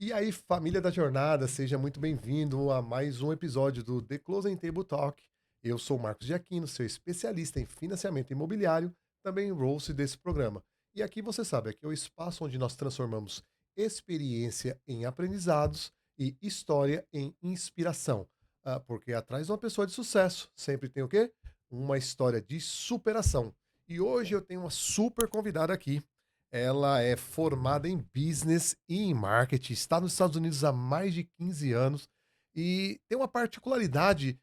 E aí, família da jornada, seja muito bem-vindo a mais um episódio do The Closing Table Talk. Eu sou o Marcos Giacchino, seu especialista em financiamento imobiliário, também host desse programa. E aqui você sabe, aqui é o espaço onde nós transformamos experiência em aprendizados e história em inspiração. Porque atrás de uma pessoa de sucesso sempre tem o quê? Uma história de superação. E hoje eu tenho uma super convidada aqui. Ela é formada em business e em marketing, está nos Estados Unidos há mais de 15 anos e tem uma particularidade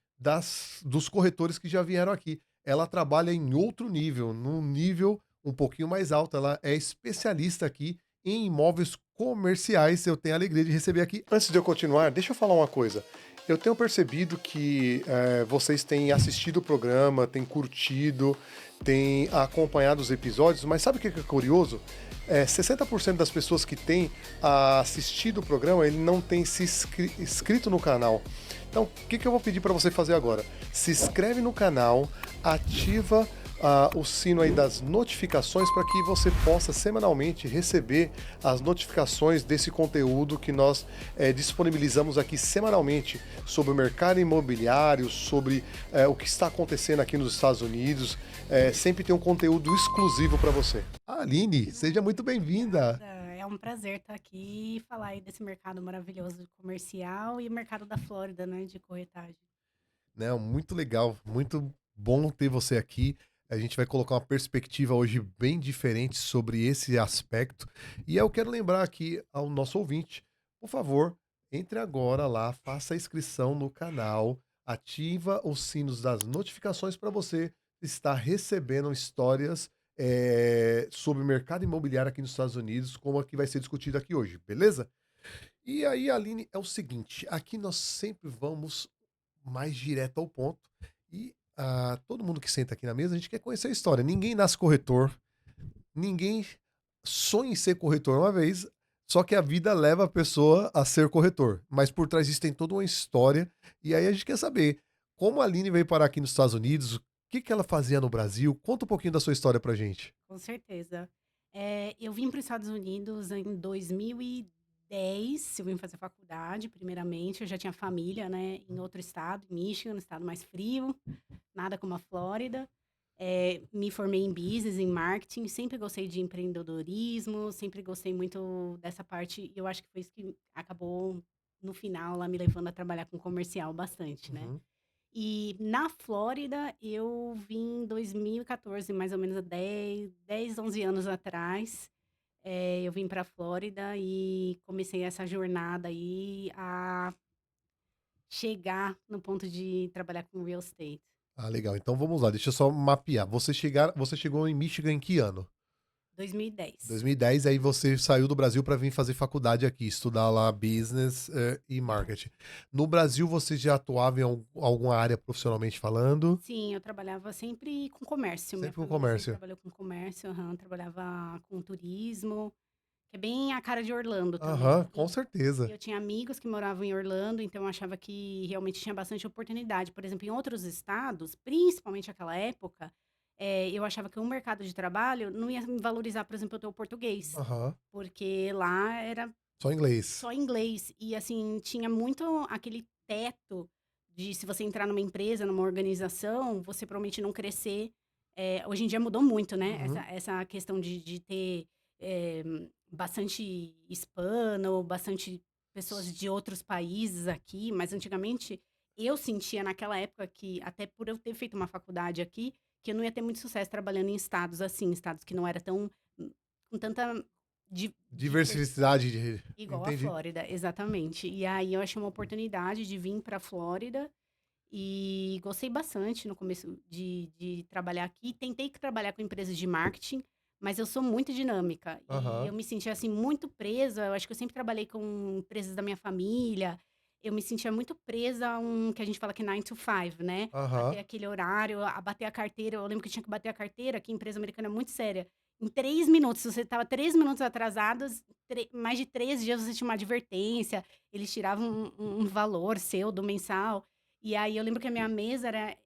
dos corretores que já vieram aqui. Ela trabalha em outro nível, num nível um pouquinho mais alto. Ela é especialista aqui em imóveis comerciais. Eu tenho a alegria de receber aqui. Antes de eu continuar, deixa eu falar uma coisa. Eu tenho percebido que vocês têm assistido o programa, têm curtido, têm acompanhado os episódios, mas sabe o que é curioso? 60% das pessoas que têm assistido o programa, ele não tem se inscrito no canal. Então, o que eu vou pedir para você fazer agora? Se inscreve no canal, ativa o sino aí das notificações para que você possa semanalmente receber as notificações desse conteúdo que nós disponibilizamos aqui semanalmente sobre o mercado imobiliário, sobre o que está acontecendo aqui nos Estados Unidos. Sempre tem um conteúdo exclusivo para você. Aline, seja muito bem-vinda. Obrigada, é um prazer estar aqui e falar aí desse mercado maravilhoso de comercial e o mercado da Flórida, né, de corretagem. Não, muito legal, muito bom ter você aqui. A gente vai colocar uma perspectiva hoje bem diferente sobre esse aspecto. E eu quero lembrar aqui ao nosso ouvinte, por favor, entre agora lá, faça a inscrição no canal, ativa os sinos das notificações para você estar recebendo histórias sobre o mercado imobiliário aqui nos Estados Unidos, como a que vai ser discutida aqui hoje, beleza? E aí, Aline, é o seguinte, aqui nós sempre vamos mais direto ao ponto. E todo mundo que senta aqui na mesa, a gente quer conhecer a história. Ninguém nasce corretor, ninguém sonha em ser corretor uma vez, só que a vida leva a pessoa a ser corretor. Mas por trás disso tem toda uma história. E aí a gente quer saber como a Aline veio parar aqui nos Estados Unidos, o que, que ela fazia no Brasil. Conta um pouquinho da sua história pra gente. Com certeza. Eu vim para os Estados Unidos em 2010, eu vim fazer faculdade, primeiramente, eu já tinha família, né, em outro estado, em Michigan, um estado mais frio, nada como a Flórida. Me formei em business, em marketing, sempre gostei de empreendedorismo, sempre gostei muito dessa parte, e eu acho que foi isso que acabou, no final, lá me levando a trabalhar com comercial bastante, né. Uhum. E na Flórida eu vim em 2014, mais ou menos há 10, 11 anos atrás. Eu vim para a Flórida e comecei essa jornada aí a chegar no ponto de trabalhar com real estate. Ah, legal. Então vamos lá, deixa eu só mapear. Você chegou em Michigan em que ano? 2010. 2010, aí você saiu do Brasil para vir fazer faculdade aqui, estudar lá business e marketing. No Brasil, você já atuava em alguma área profissionalmente falando? Sim, eu trabalhava sempre com comércio, minha Sempre com família sempre comércio. trabalhou com comércio, aham, trabalhava com turismo, que é bem a cara de Orlando também. Aham, com E certeza. eu tinha amigos que moravam em Orlando, então eu achava que realmente tinha bastante oportunidade. Por exemplo, em outros estados, principalmente naquela época, eu achava que o mercado de trabalho não ia me valorizar, por exemplo, eu ter o português, Aham, porque lá era só inglês. só inglês. E assim, tinha muito aquele teto de se você entrar numa empresa, numa organização, você provavelmente não crescer. Hoje em dia mudou muito, né? Essa, Uhum. essa questão de ter eh, bastante hispano, bastante pessoas de outros países aqui, mas antigamente eu sentia naquela época que, até por eu ter feito uma faculdade aqui, que eu não ia ter muito sucesso trabalhando em estados assim, estados que não era tão com tanta Diversidade igual a entendi. Flórida, exatamente. E aí eu achei uma oportunidade de vir pra Flórida e gostei bastante no começo de trabalhar aqui. Tentei trabalhar com empresas de marketing, mas eu sou muito dinâmica e eu Aham, me sentia, assim, muito presa. Eu acho que eu sempre trabalhei com empresas da minha família. Eu me sentia muito presa a um que a gente fala que é 9 to 5, né, a ter aham. aquele horário, a bater a carteira. Eu lembro que tinha que bater a carteira, que empresa americana é muito séria. Em 3 minutos, se você estava 3 minutos atrasados, mais de 3 dias você tinha uma advertência, eles tiravam um valor seu do mensal. E aí eu lembro que a minha mesa era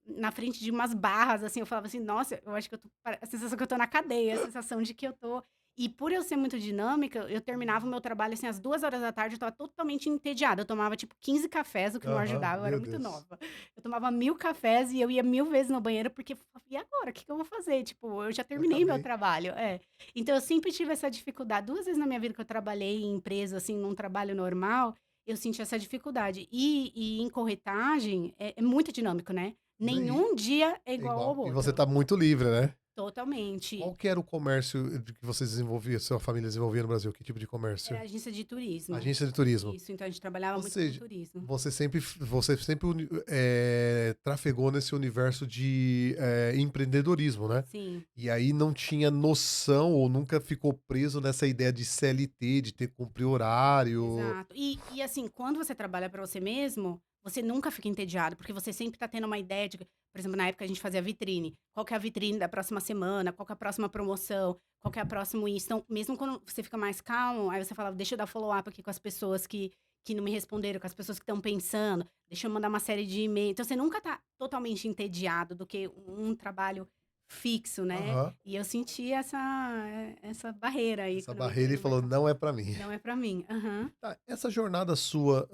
na frente de umas barras, assim, eu falava assim: "Nossa, eu acho que eu tô a sensação que eu tô na cadeia, a sensação de que eu tô". E por eu ser muito dinâmica, eu terminava o meu trabalho, assim, às 2 horas da tarde, eu estava totalmente entediada. Eu tomava, tipo, 15 cafés, o que não Aham, ajudava, eu era meu muito Deus. nova. Eu tomava 1000 cafés e eu ia 1000 vezes no banheiro, porque eu falava: "E agora? O que que eu vou fazer?" Tipo, eu já Já terminei meu acabei. trabalho. É. Então eu sempre tive essa dificuldade. 2 vezes na minha vida que eu trabalhei em empresa, assim, num trabalho normal, eu senti essa dificuldade. E em corretagem é muito dinâmico, né. Daí Nenhum dia é é igual ao igual. E você outro. tá muito livre, né? Totalmente. Qual que era o comércio que vocês desenvolviam, sua família desenvolvia no Brasil? Que tipo de Era comércio? agência de turismo. Agência de turismo. Isso, então a gente trabalhava Ou muito com seja, turismo. você sempre trafegou nesse universo de empreendedorismo, né? Sim, E aí não tinha noção ou nunca ficou preso nessa ideia de CLT, de ter que cumprir horário. exato. E assim, quando você trabalha para você mesmo, você nunca fica entediado, porque você sempre tá tendo uma ideia de por exemplo, na época a gente fazia vitrine. Qual que é a vitrine da próxima semana? Qual que é a próxima promoção? Qual que é a próximo isso? Então, mesmo quando você fica mais calmo, aí você fala: "Deixa eu dar follow-up aqui com as pessoas que não me responderam, com as pessoas que estão pensando. Deixa eu mandar uma série de e-mail". Então você nunca tá totalmente entediado do que um trabalho fixo, né. Aham. E eu senti essa barreira aí Essa quando eu entrei barreira e no falou, mercado. não é pra mim. Não é pra mim. Aham. Tá, essa jornada sua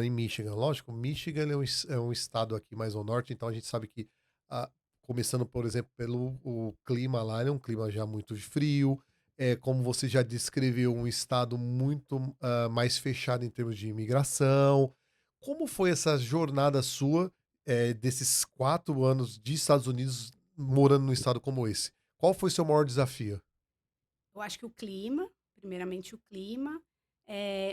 em Michigan, lógico, Michigan ele é um estado aqui mais ao norte, então a gente sabe que, ah, começando, por exemplo, pelo o clima lá, ele é um clima já muito frio, como você já descreveu, um estado muito mais fechado em termos de imigração. Como foi essa jornada sua, desses 4 anos de Estados Unidos morando num estado como esse? Qual foi seu maior desafio? Eu acho que o clima, primeiramente o clima,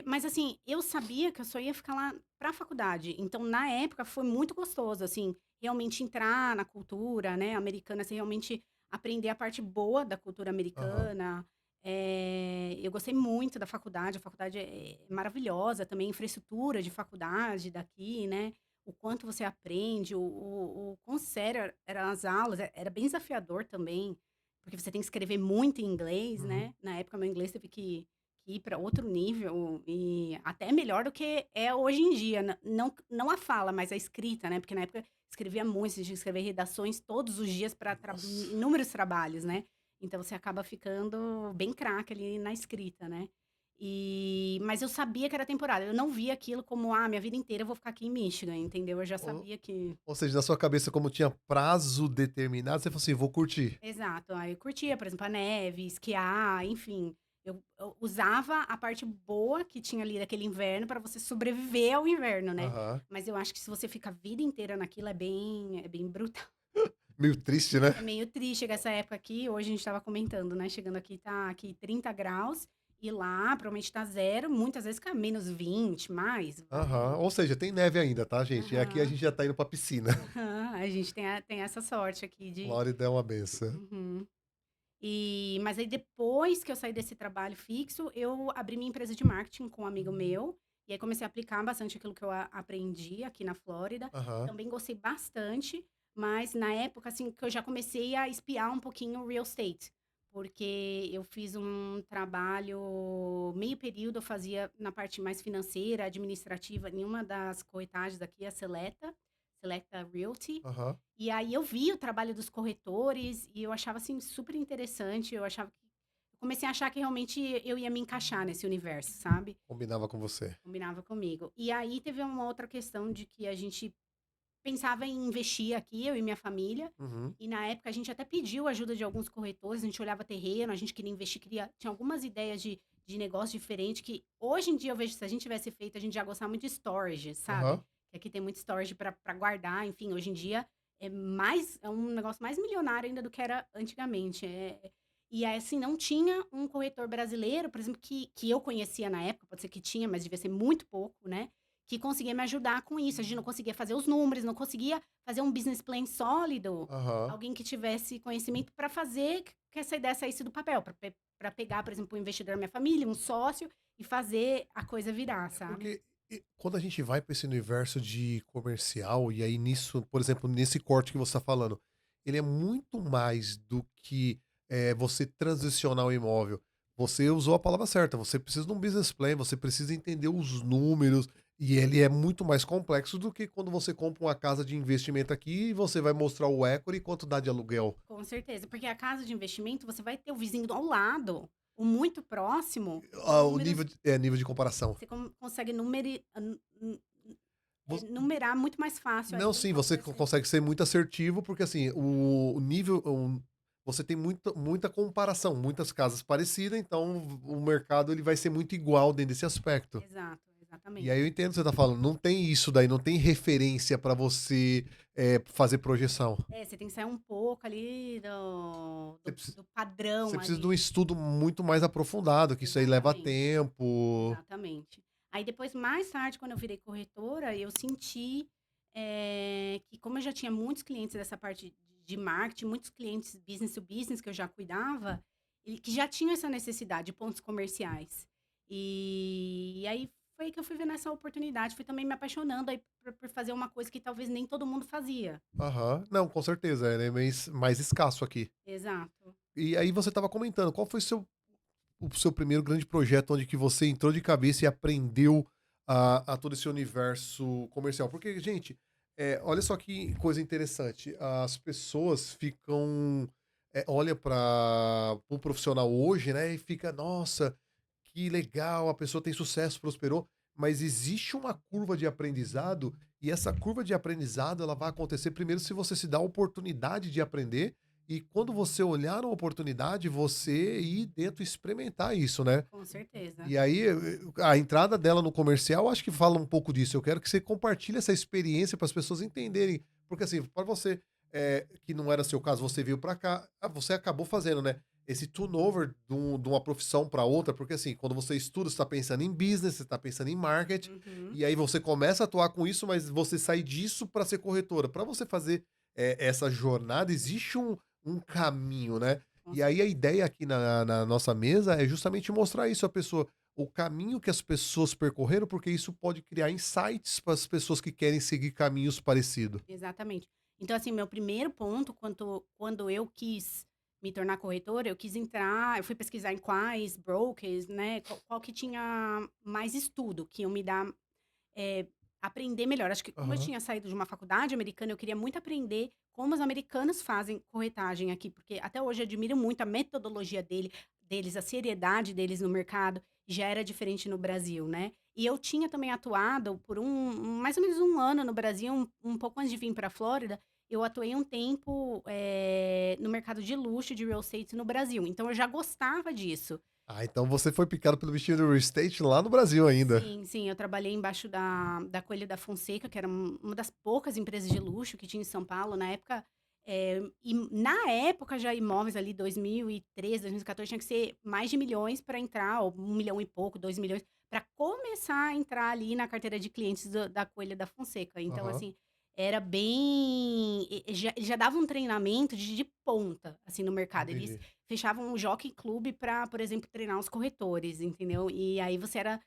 mas assim, eu sabia que eu só ia ficar lá pra faculdade, então na época foi muito gostoso, assim, realmente entrar na cultura, né, americana, assim, realmente aprender a parte boa da cultura Aham, americana. Eu gostei muito da faculdade, a faculdade é maravilhosa também, a infraestrutura de faculdade daqui, né, o quanto você aprende, o quão sério eram as aulas, era bem desafiador também. Porque você tem que escrever muito em inglês, uhum. né. Na época meu inglês teve que ir para outro nível e até melhor do que é hoje em dia, não a fala, mas a escrita, né, porque na época escrevia muito, você tinha que escrever redações todos os dias para Nossa. inúmeros trabalhos, né. Então você acaba ficando bem craque ali na escrita, né. Mas eu sabia que era temporário, eu não via aquilo como: "Ah, minha vida inteira eu vou ficar aqui em Michigan", entendeu. Eu já sabia que Ou seja, na sua cabeça, como tinha prazo determinado, você falou assim: "Vou curtir". exato. Aí eu curtia, por exemplo, a neve, esquiar, enfim. Eu usava a parte boa que tinha ali daquele inverno para você sobreviver ao inverno, né. Aham. Mas eu acho que se você fica a vida inteira naquilo é bem brutal. Meio triste, né. É meio triste. Chega essa época aqui, hoje a gente estava comentando, né, chegando aqui tá aqui 30 graus, e lá provavelmente tá 0, muitas vezes fica -20, mais, Aham. vai. Ou seja, tem neve ainda, tá, gente. E aqui a Aham, gente já tá indo pra piscina. aham. A gente tem essa sorte aqui de Flórida é uma benção. uhum. Mas aí depois que eu saí desse trabalho fixo, eu abri minha empresa de marketing com um amigo meu, e aí comecei a aplicar bastante aquilo que eu aprendi aqui na Flórida. Aham. Também gostei bastante, mas na época, assim, que eu já comecei a espiar um pouquinho o real estate, porque eu fiz um trabalho meio período, eu fazia na parte mais financeira, administrativa, em uma das corretagens aqui, a Selecta Realty. Aham. E aí eu vi o trabalho dos corretores e eu achava, assim, super interessante, eu comecei a achar que realmente eu ia me encaixar nesse universo, sabe, Combinava com você. combinava comigo. E aí teve uma outra questão de que a gente pensava em investir aqui, eu e minha família, Uhum. e na época a gente até pediu ajuda de alguns corretores, a gente olhava terreno, a gente queria investir, tinha algumas ideias de negócio diferente que hoje em dia eu vejo que se a gente tivesse feito, a gente ia gostar muito de storage, sabe. Aham. Que aqui tem muito storage para guardar, enfim, hoje em dia é um negócio mais milionário ainda do que era antigamente. E aí, assim, não tinha um corretor brasileiro, por exemplo, que eu conhecia na época, pode ser que tinha, mas devia ser muito pouco, né, que conseguia me ajudar com isso. A gente não conseguia fazer os números, não conseguia fazer um business plan sólido, Aham. alguém que tivesse conhecimento para fazer que essa ideia saísse do papel, para pegar, por exemplo, um investidor da minha família, um sócio, e fazer a coisa virar, É sabe. porque quando a gente vai para esse universo de comercial, e aí nisso, por exemplo, nesse corte que você está falando, ele é muito mais do que você transicionar o imóvel. Você usou a palavra certa, você precisa de um business plan, você precisa entender os números, e ele é muito mais complexo do que quando você compra uma casa de investimento aqui e você vai mostrar o equity e quanto dá de aluguel. Com certeza, porque a casa de investimento você vai ter o vizinho ao lado. O muito próximo, O números nível de comparação. você consegue Vo numerar muito mais fácil Não, ali sim, qual que você vai ser. consegue ser muito assertivo, porque assim, o nível você tem muita comparação, muitas casas parecidas, então o mercado ele vai ser muito igual dentro desse aspecto. Exato, E exatamente. aí eu entendo o que você tá falando, não tem isso daí, não tem referência pra você, fazer projeção. É, você tem que sair um pouco ali do Você do preci do padrão você precisa de um ali. estudo muito mais aprofundado, que isso aí leva Exatamente, tempo. exatamente. Aí depois, mais tarde, quando eu virei corretora, eu senti, que como eu já tinha muitos clientes dessa parte de marketing, muitos clientes business to business que eu já cuidava, e que já tinham essa necessidade de pontos comerciais. E aí foi aí que eu fui vendo essa oportunidade, fui também me apaixonando aí por fazer uma coisa que talvez nem todo mundo fazia. Aham. Não, com certeza, é mais escasso aqui. Exato. E aí você estava comentando, qual foi o seu primeiro grande projeto onde que você entrou de cabeça e aprendeu a todo esse universo comercial? Porque, gente, olha só que coisa interessante. As pessoas ficam. Olha para o profissional hoje, né? E fica, nossa, que legal, a pessoa tem sucesso, prosperou. Mas existe uma curva de aprendizado, e essa curva de aprendizado ela vai acontecer primeiro se você se dá a oportunidade de aprender e quando você olhar uma oportunidade, você ir dentro e experimentar isso, né. Com certeza. E aí, a entrada dela no comercial, acho que fala um pouco disso. Eu quero que você compartilhe essa experiência para as pessoas entenderem, porque assim, para você, que não era seu caso, você veio para cá, você acabou fazendo, né, esse turnover de uma profissão para outra, porque assim, quando você estuda, você tá pensando em business, você tá pensando em marketing, Uhum. e aí você começa a atuar com isso, mas você sai disso para ser corretora. Para você fazer, essa jornada, existe um caminho, né. Com E aí a certeza. ideia aqui na nossa mesa é justamente mostrar isso à pessoa, o caminho que as pessoas percorreram, porque isso pode criar insights para as pessoas que querem seguir caminhos parecidos. Exatamente. Então, assim, meu primeiro ponto, quando eu quis me tornar corretora, eu fui pesquisar em quais brokers, né, qual que tinha mais estudo, que iam me dar, eh, aprender melhor. Acho que como eu Aham. tinha saído de uma faculdade americana, eu queria muito aprender como os americanos fazem corretagem aqui, porque até hoje eu admiro muito a metodologia deles, a seriedade deles no mercado, já era diferente no Brasil, né. E eu tinha também atuado por mais ou menos um ano no Brasil, um pouco antes de vir pra Flórida, eu atuei um tempo, no mercado de luxo, de real estate no Brasil, então eu já gostava disso. Ah, então você foi picado pelo bichinho do real estate lá no Brasil ainda. Sim, sim, eu trabalhei embaixo da Coelho da Fonseca, que era uma das poucas empresas de luxo que tinha em São Paulo na época, e na época já imóveis ali 2013, 2014 tinha que ser mais de milhões para entrar, ou 1 milhão e pouco, 2 milhões, para começar a entrar ali na carteira de clientes da Coelho da Fonseca. Então Aham, assim, era bem já dava um treinamento de ponta, assim, no mercado. Eles entendi. fechavam um jockey club para, por exemplo, treinar os corretores, entendeu. E aí você era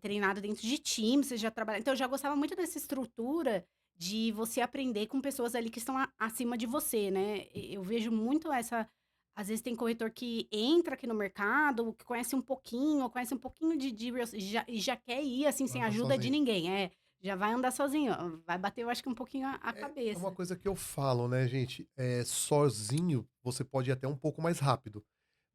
treinado dentro de time, você já trabalha então eu já gostava muito dessa estrutura de você aprender com pessoas ali que estão acima de você, né. Eu vejo muito essa às vezes tem corretor que entra aqui no mercado, que conhece um pouquinho de real estate, já quer ir, assim, Vai sem andar ajuda de sozinho. ninguém. É, já vai andar sozinho, vai bater eu acho que um pouquinho a É uma cabeça. coisa que eu falo, né, gente, sozinho você pode ir até um pouco mais rápido.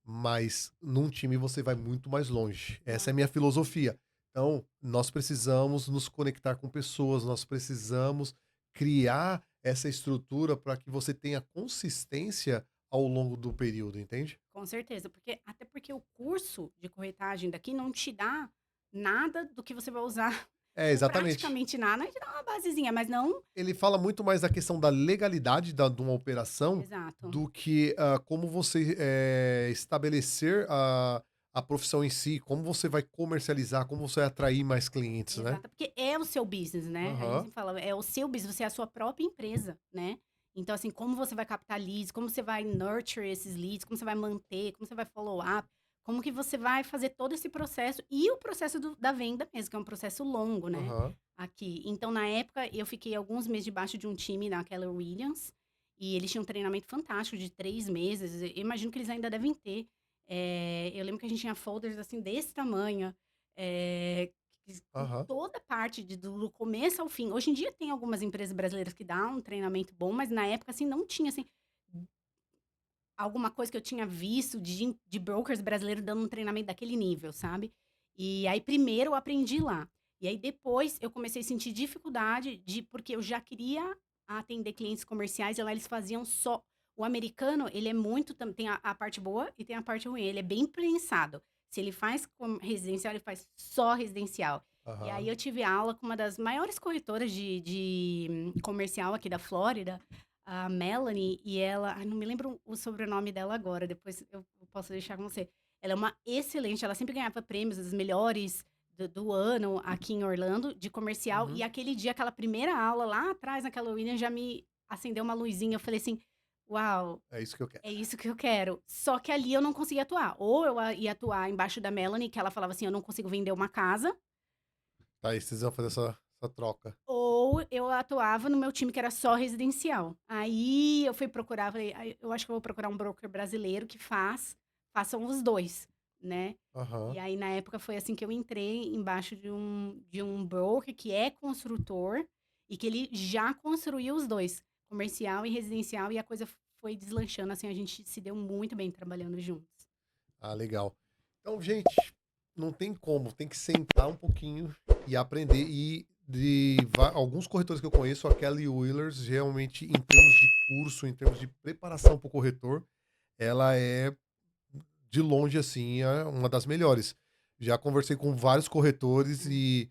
Mas num time você vai muito mais longe. Essa é a Nossa, minha filosofia. Então, nós precisamos nos conectar com pessoas, nós precisamos criar essa estrutura para que você tenha consistência ao longo do período, entende? com certeza, até porque o curso de corretagem daqui não te dá nada do que você vai usar, É, ou exatamente. praticamente nada, a gente dá uma basezinha, mas não. Ele fala muito mais da questão da legalidade de uma operação Exato, do que como você estabelecer a profissão em si, como você vai comercializar, como você vai atrair mais clientes, né? exato, porque é o seu business, né, a gente Aham. sempre fala, é o seu business, você é a sua própria empresa, né. Então, assim, como você vai captar leads, como você vai nurture esses leads, como você vai manter, como você vai follow up, como que você vai fazer todo esse processo e o processo da venda mesmo, que é um processo longo, né, Aham. aqui. Então, na época, eu fiquei alguns meses debaixo de um time da Keller Williams, e eles tinham um treinamento fantástico de 3 meses, eu imagino que eles ainda devem ter. Eu lembro que a gente tinha folders, assim, desse tamanho, eh, com Aham. toda a parte do começo ao fim. Hoje em dia tem algumas empresas brasileiras que dão um treinamento bom, mas na época, assim, não tinha, assim, alguma coisa que eu tinha visto de brokers brasileiros dando um treinamento daquele nível, sabe. E aí primeiro eu aprendi lá, e aí depois eu comecei a sentir dificuldade porque eu já queria atender clientes comerciais e lá eles faziam só o americano ele é muito tem a parte boa e tem a parte ruim, ele é bem prensado. Se ele faz residencial, ele faz só residencial. E aí Aham. eu tive aula com uma das maiores corretoras de comercial aqui da Flórida, a Melanie, e ela ai, não me lembro o sobrenome dela agora, depois eu posso deixar com você. Ela é uma excelente, ela sempre ganhava prêmios, as melhores do ano aqui em Orlando, de comercial, e Uhum. aquele dia, aquela primeira aula lá atrás, naquela Williams, já me acendeu uma luzinha, eu falei assim: "Uau, É isso que eu quero. é isso que eu quero". Só que ali eu não conseguia atuar, ou eu ia atuar embaixo da Melanie, que ela falava assim: "Eu não consigo vender uma casa", Tá, aí vocês vão fazer essa troca. ou eu atuava no meu time que era só residencial. Aí eu fui procurar, falei: "Ai, eu acho que eu vou procurar um broker brasileiro que façam os 2, né". E Aham. aí na época foi assim que eu entrei embaixo de um broker que é construtor, e que ele já construiu os 2, comercial e residencial, e a coisa foi deslanchando, assim, a gente se deu muito bem trabalhando juntos. Ah, legal. Então, gente, não tem como, tem que sentar um pouquinho e aprender. E alguns corretores que eu conheço, a Kelly Wheelers, realmente, em termos de curso, em termos de preparação para o corretor, ela é, de longe, assim, uma das melhores. Já conversei com vários corretores e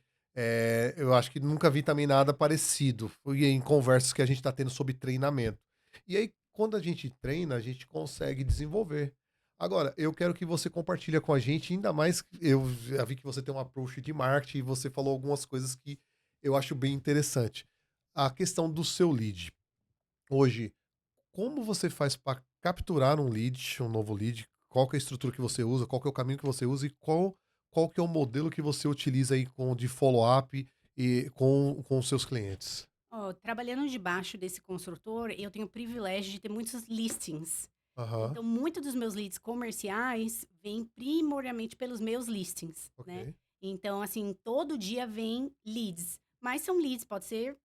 eu acho que nunca vi também nada parecido. Foi em conversas que a gente está tendo sobre treinamento. E aí, quando a gente treina, a gente consegue desenvolver. Agora, eu quero que você compartilhe com a gente, ainda mais, eu já vi que você tem um approach de marketing e você falou algumas coisas que eu acho bem interessante. A questão do seu lead. Hoje, como você faz para capturar um lead, um novo lead? Qual que é a estrutura que você usa? Qual que é o caminho que você usa? E qual que é o modelo que você utiliza aí de follow-up e com os seus clientes? Ó, trabalhando debaixo desse construtor, eu tenho o privilégio de ter muitos listings. Aham, Então, muito dos meus leads comerciais vêm primordialmente pelos meus listings, né. ok. Então, assim, todo dia vem leads, mas são leads, pode ser,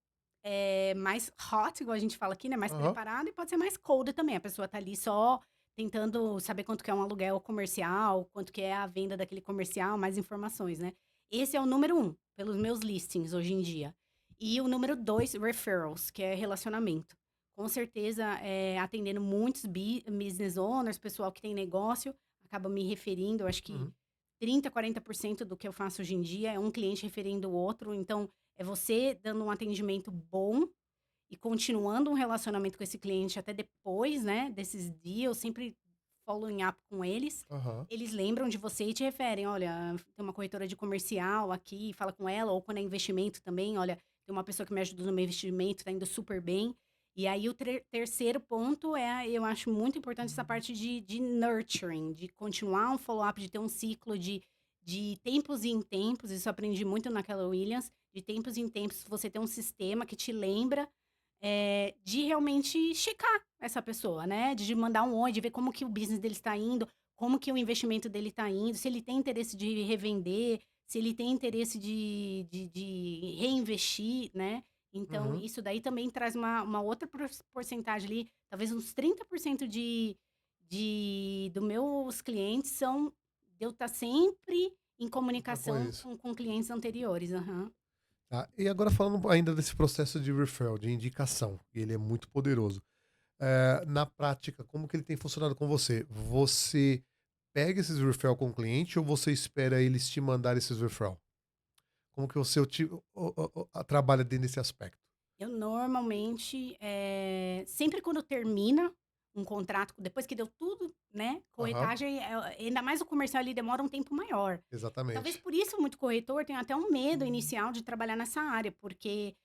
mais hot, igual a gente fala aqui, né, mais Aham, preparado, e pode ser mais cold também, a pessoa tá ali só tentando saber quanto que é um aluguel comercial, quanto que é a venda daquele comercial, mais informações, né. Esse é o número um pelos meus listings hoje em dia. E o número 2 referrals, que é relacionamento. Com certeza, atendendo muitos business owners, pessoal que tem negócio, acaba me referindo, eu acho que uhum, 30, 40% do que eu faço hoje em dia é um cliente referindo o outro, então é você dando um atendimento bom e continuando um relacionamento com esse cliente até depois, né, desses deals, sempre following up com eles. aham, Eles lembram de você e te referem: "Olha, tem uma corretora de comercial aqui, fala com ela", ou quando é investimento também: "Olha, tem uma pessoa que me ajuda no meu investimento, tá indo super bem". E aí o terceiro ponto eu acho muito importante essa parte de nurturing, de continuar um follow-up, de ter um ciclo de tempos em tempos, isso eu aprendi muito na Keller Williams, de tempos em tempos você ter um sistema que te lembra de realmente checar essa pessoa, né, de mandar um oi, de ver como que o business dele está indo, como que o investimento dele está indo, se ele tem interesse de revender, se ele tem interesse de reinvestir, né. Então uhum. isso daí também traz uma outra porcentagem ali, talvez uns 30% do meus clientes são de eu estar sempre em Tá com comunicação isso. com clientes anteriores. Aham. Tá, e agora falando ainda desse processo de referral, de indicação, ele é muito poderoso. Na prática, como que ele tem funcionado com você? Você pega esses referral com o cliente ou você espera eles te mandar esses referral? Como que você trabalha dentro desse aspecto? Eu normalmente, sempre quando termina um contrato, depois que deu tudo, né, Aham, corretagem, ainda mais o comercial, ele demora um tempo maior. Talvez exatamente. por isso muito corretor tem até um medo inicial de trabalhar nessa área, porque,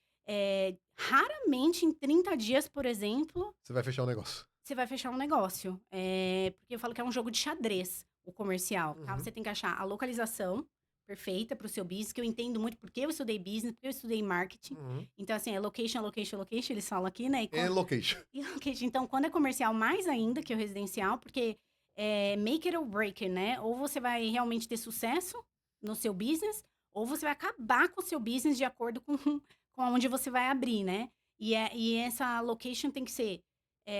raramente em 30 dias, por exemplo, Você vai fechar o negócio. você vai fechar um negócio. Porque eu falo que é um jogo de xadrez, o comercial, tá. Uhum, Você tem que achar a localização perfeita para o seu business, que eu entendo muito, porque eu estudei business, porque eu estudei marketing. uhum. Então, assim, é location, location, location, eles falam aqui, né, E location. e location. Então, quando é comercial, mais ainda que o residencial, porque é make it or break it, né. Ou você vai realmente ter sucesso no seu business, ou você vai acabar com o seu business de acordo com com aonde você vai abrir, né. E essa location tem que ser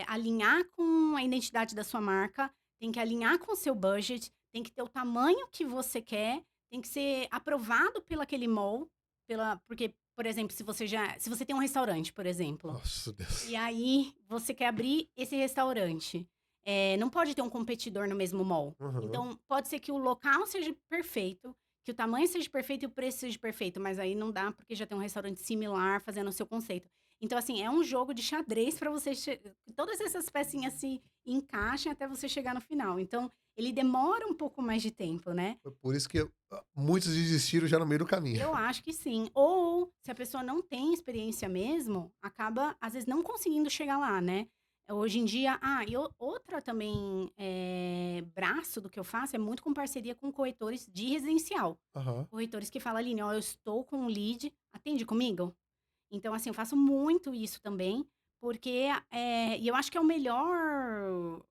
alinhar com a identidade da sua marca, tem que alinhar com o seu budget, tem que ter o tamanho que você quer, tem que ser aprovado pelo aquele mall, porque, por exemplo, se você tem um restaurante, por exemplo, Nossa, Deus. e aí você quer abrir esse restaurante, não pode ter um competidor no mesmo mall. Uhum. Então, pode ser que o local seja perfeito, que o tamanho seja perfeito e o preço seja perfeito, mas aí não dá porque já tem um restaurante similar fazendo o seu conceito. Então, assim, é um jogo de xadrez para você todas essas pecinhas se encaixem até você chegar no final. Então, ele demora um pouco mais de tempo, né? Foi por isso que muitos desistiram já no meio do caminho. Eu acho que sim. Ou, se a pessoa não tem experiência mesmo, acaba, às vezes, não conseguindo chegar lá, né? Hoje em dia, outra também braço do que eu faço é muito com parceria com corretores de residencial. Aham. Corretores que falam, Aline, ó, eu estou com um lead, atende comigo? Então, assim, eu faço muito isso também, porque, e eu acho que é a melhor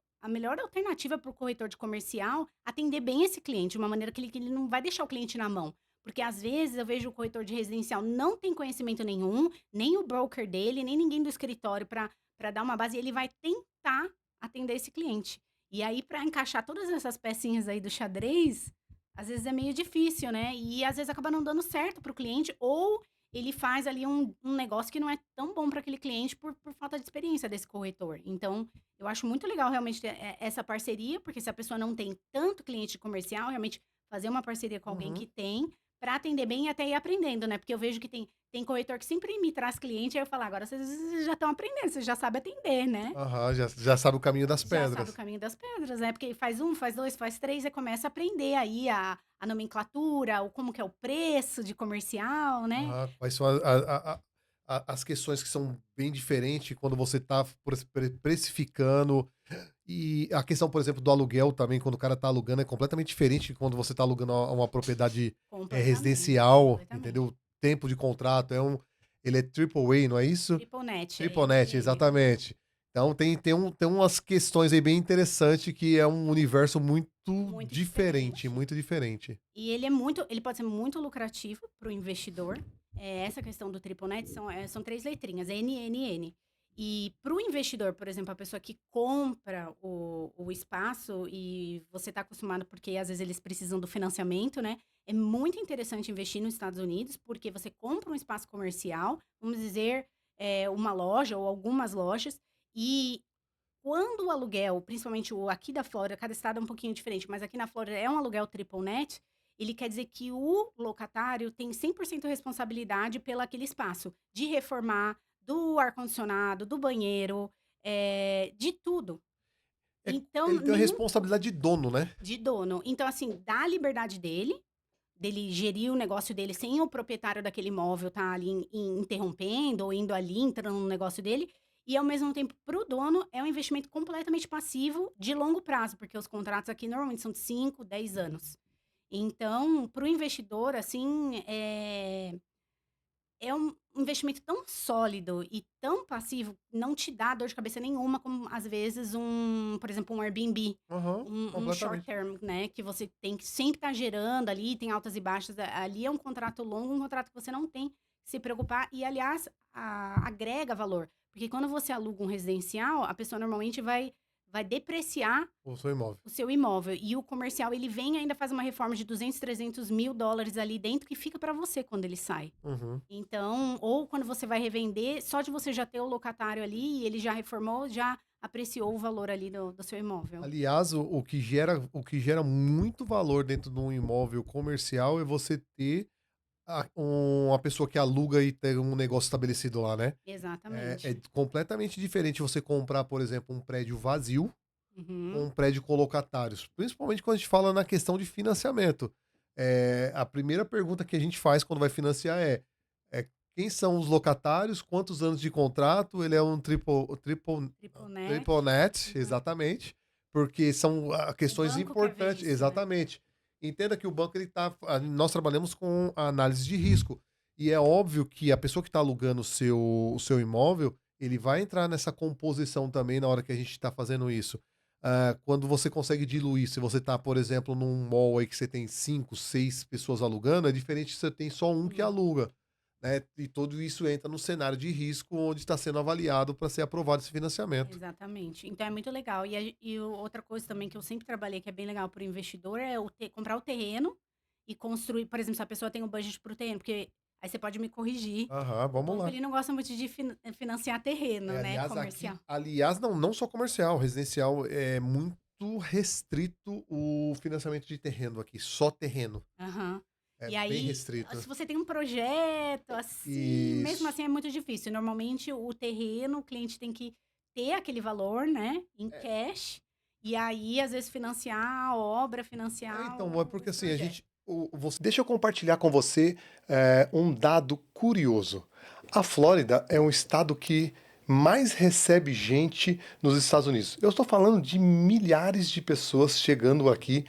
alternativa para o corretor de comercial atender bem esse cliente, de uma maneira que ele não vai deixar o cliente na mão. Porque às vezes eu vejo o corretor de residencial não tem conhecimento nenhum, nem o broker dele, nem ninguém do escritório para dar uma base, e ele vai tentar atender esse cliente. E aí, para encaixar todas essas pecinhas aí do xadrez, às vezes é meio difícil, né? E às vezes acaba não dando certo para o cliente, ou ele faz ali um negócio que não é tão bom para aquele cliente por falta de experiência desse corretor. Então, eu acho muito legal realmente ter essa parceria, porque se a pessoa não tem tanto cliente comercial, realmente fazer uma parceria com alguém que Uhum. tem, para atender bem e até ir aprendendo, né? Porque eu vejo que tem corretor que sempre me traz cliente, aí eu falo, agora vocês já estão aprendendo, vocês já sabem atender, né? Aham, já sabe o caminho das Já sabe o pedras. caminho das pedras, né? Porque faz um, faz dois, faz três, e começa a aprender aí a nomenclatura, o como que é o preço de comercial, né? Aham, quais são as questões que são bem diferentes quando você está precificando. E a questão, por exemplo, do aluguel também, quando o cara está alugando, é completamente diferente de quando você está alugando uma propriedade Completamente, residencial, completamente. entendeu? Tempo de contrato, ele é triple A, não é isso? Triple Net, é Triple net, NNN. exatamente. Então tem umas questões aí bem interessantes que é um universo muito Muito diferente, diferente. muito diferente. E ele pode ser muito lucrativo para o investidor. Essa questão do Triple Net são três letrinhas, NNN. E para o investidor, por exemplo, a pessoa que compra o espaço e você está acostumado, porque às vezes eles precisam do financiamento, né? É muito interessante investir nos Estados Unidos, porque você compra um espaço comercial, vamos dizer, uma loja ou algumas lojas, e quando o aluguel, principalmente o aqui da Flórida, cada estado é um pouquinho diferente, mas aqui na Flórida é um aluguel triple net, ele quer dizer que o locatário tem 100% responsabilidade pelo aquele espaço, de reformar, do ar-condicionado, do banheiro, de tudo. Então, Ele tem a nenhum responsabilidade de dono, né? de dono. Então, assim, dá a liberdade dele gerir o negócio dele sem o proprietário daquele imóvel estar ali interrompendo ou indo ali, entrando no negócio dele. E, ao mesmo tempo, para o dono, é um investimento completamente passivo de longo prazo, porque os contratos aqui normalmente são de 5, 10 anos. Então, para o investidor, assim, é um investimento tão sólido e tão passivo, não te dá dor de cabeça nenhuma, como às vezes por exemplo, um Airbnb, Aham, um short completamente. term, né, que você tem que sempre estar gerando ali, tem altas e baixas, ali é um contrato longo, um contrato que você não tem que se preocupar e, aliás, agrega valor. Porque quando você aluga um residencial, a pessoa normalmente vai depreciar O seu imóvel. o seu imóvel. E o comercial, ele vem e ainda faz uma reforma de 200, 300 mil dólares ali dentro que fica para você quando ele sai. Uhum. Então, ou quando você vai revender, só de você já ter o locatário ali e ele já reformou, já apreciou o valor ali do seu imóvel. Aliás, o que gera muito valor dentro de um imóvel comercial é você ter uma pessoa que aluga e ter um negócio estabelecido lá, né? É Exatamente. completamente diferente você comprar, por exemplo, um prédio vazio com Uhum. um prédio com locatários. Principalmente quando a gente fala na questão de financiamento. A primeira pergunta que a gente faz quando vai financiar é quem são os locatários, quantos anos de contrato, ele é um Triple net. triple net, Uhum. exatamente, porque são O questões banco quer ver importantes, isso, né? exatamente. Entenda que o banco nós trabalhamos com a análise de risco e é óbvio que a pessoa que está alugando o seu imóvel, ele vai entrar nessa composição também na hora que a gente está fazendo isso. Quando você consegue diluir, se você está, por exemplo, num mall aí que você tem 5, 6 pessoas alugando, é diferente se você tem só um que Uhum. aluga. né? E tudo isso entra no cenário de risco onde está sendo avaliado para ser aprovado esse financiamento. Exatamente. Então é muito legal. Outra coisa também que eu sempre trabalhei, que é bem legal para o investidor, é comprar o terreno e construir. Por exemplo, se a pessoa tem o budget para o terreno, porque aí você pode me corrigir. Aham, O vamos banco lá. ele não gosta muito de financiar terreno, né? Comercial. Aliás, não só comercial, residencial é muito restrito o financiamento de terreno aqui, só terreno. Aham. É E bem aí, restrito. se você tem um projeto, assim, mesmo Isso. assim é muito difícil. Normalmente o terreno, o cliente tem que ter aquele valor, né, em É, cash, e aí às vezes financiar a obra, financiar então, é porque o assim, a projeto. gente. Deixa eu compartilhar com você um dado curioso. A Flórida é um estado que mais recebe gente nos Estados Unidos. Eu estou falando de milhares de pessoas chegando aqui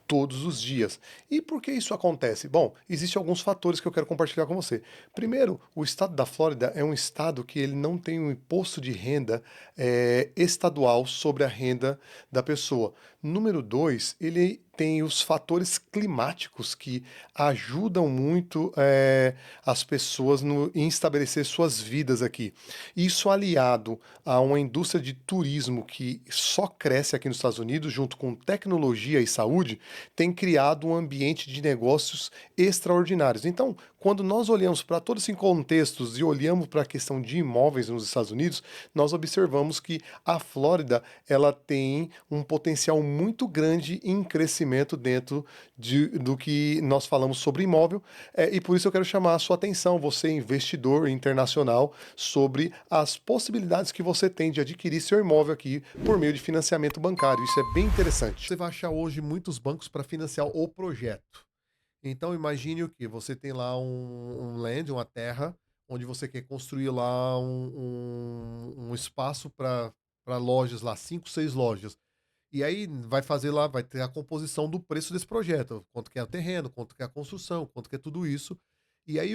todos os dias. E por que isso acontece? Bom, existem alguns fatores que eu quero compartilhar com você. Primeiro, o estado da Flórida é um estado que ele não tem um imposto de renda estadual sobre a renda da pessoa. Número dois, ele tem os fatores climáticos que ajudam muito as pessoas em estabelecer suas vidas aqui. Isso aliado a uma indústria de turismo que só cresce aqui nos Estados Unidos, junto com tecnologia e saúde, tem criado um ambiente de negócios extraordinários. Então, quando nós olhamos para todos esses contextos e olhamos para a questão de imóveis nos Estados Unidos, nós observamos que a Flórida ela tem um potencial muito grande em crescimento dentro do que nós falamos sobre imóvel, e por isso eu quero chamar a sua atenção, você investidor internacional, sobre as possibilidades que você tem de adquirir seu imóvel aqui por meio de financiamento bancário. Isso é bem interessante. Você vai achar hoje muitos bancos para financiar o projeto. Então imagine o que? Você tem lá um land, uma terra, onde você quer construir lá um espaço para lojas lá, 5, 6 lojas. E aí vai fazer lá, vai ter a composição do preço desse projeto, quanto que é o terreno, quanto que é a construção, quanto que é tudo isso. E aí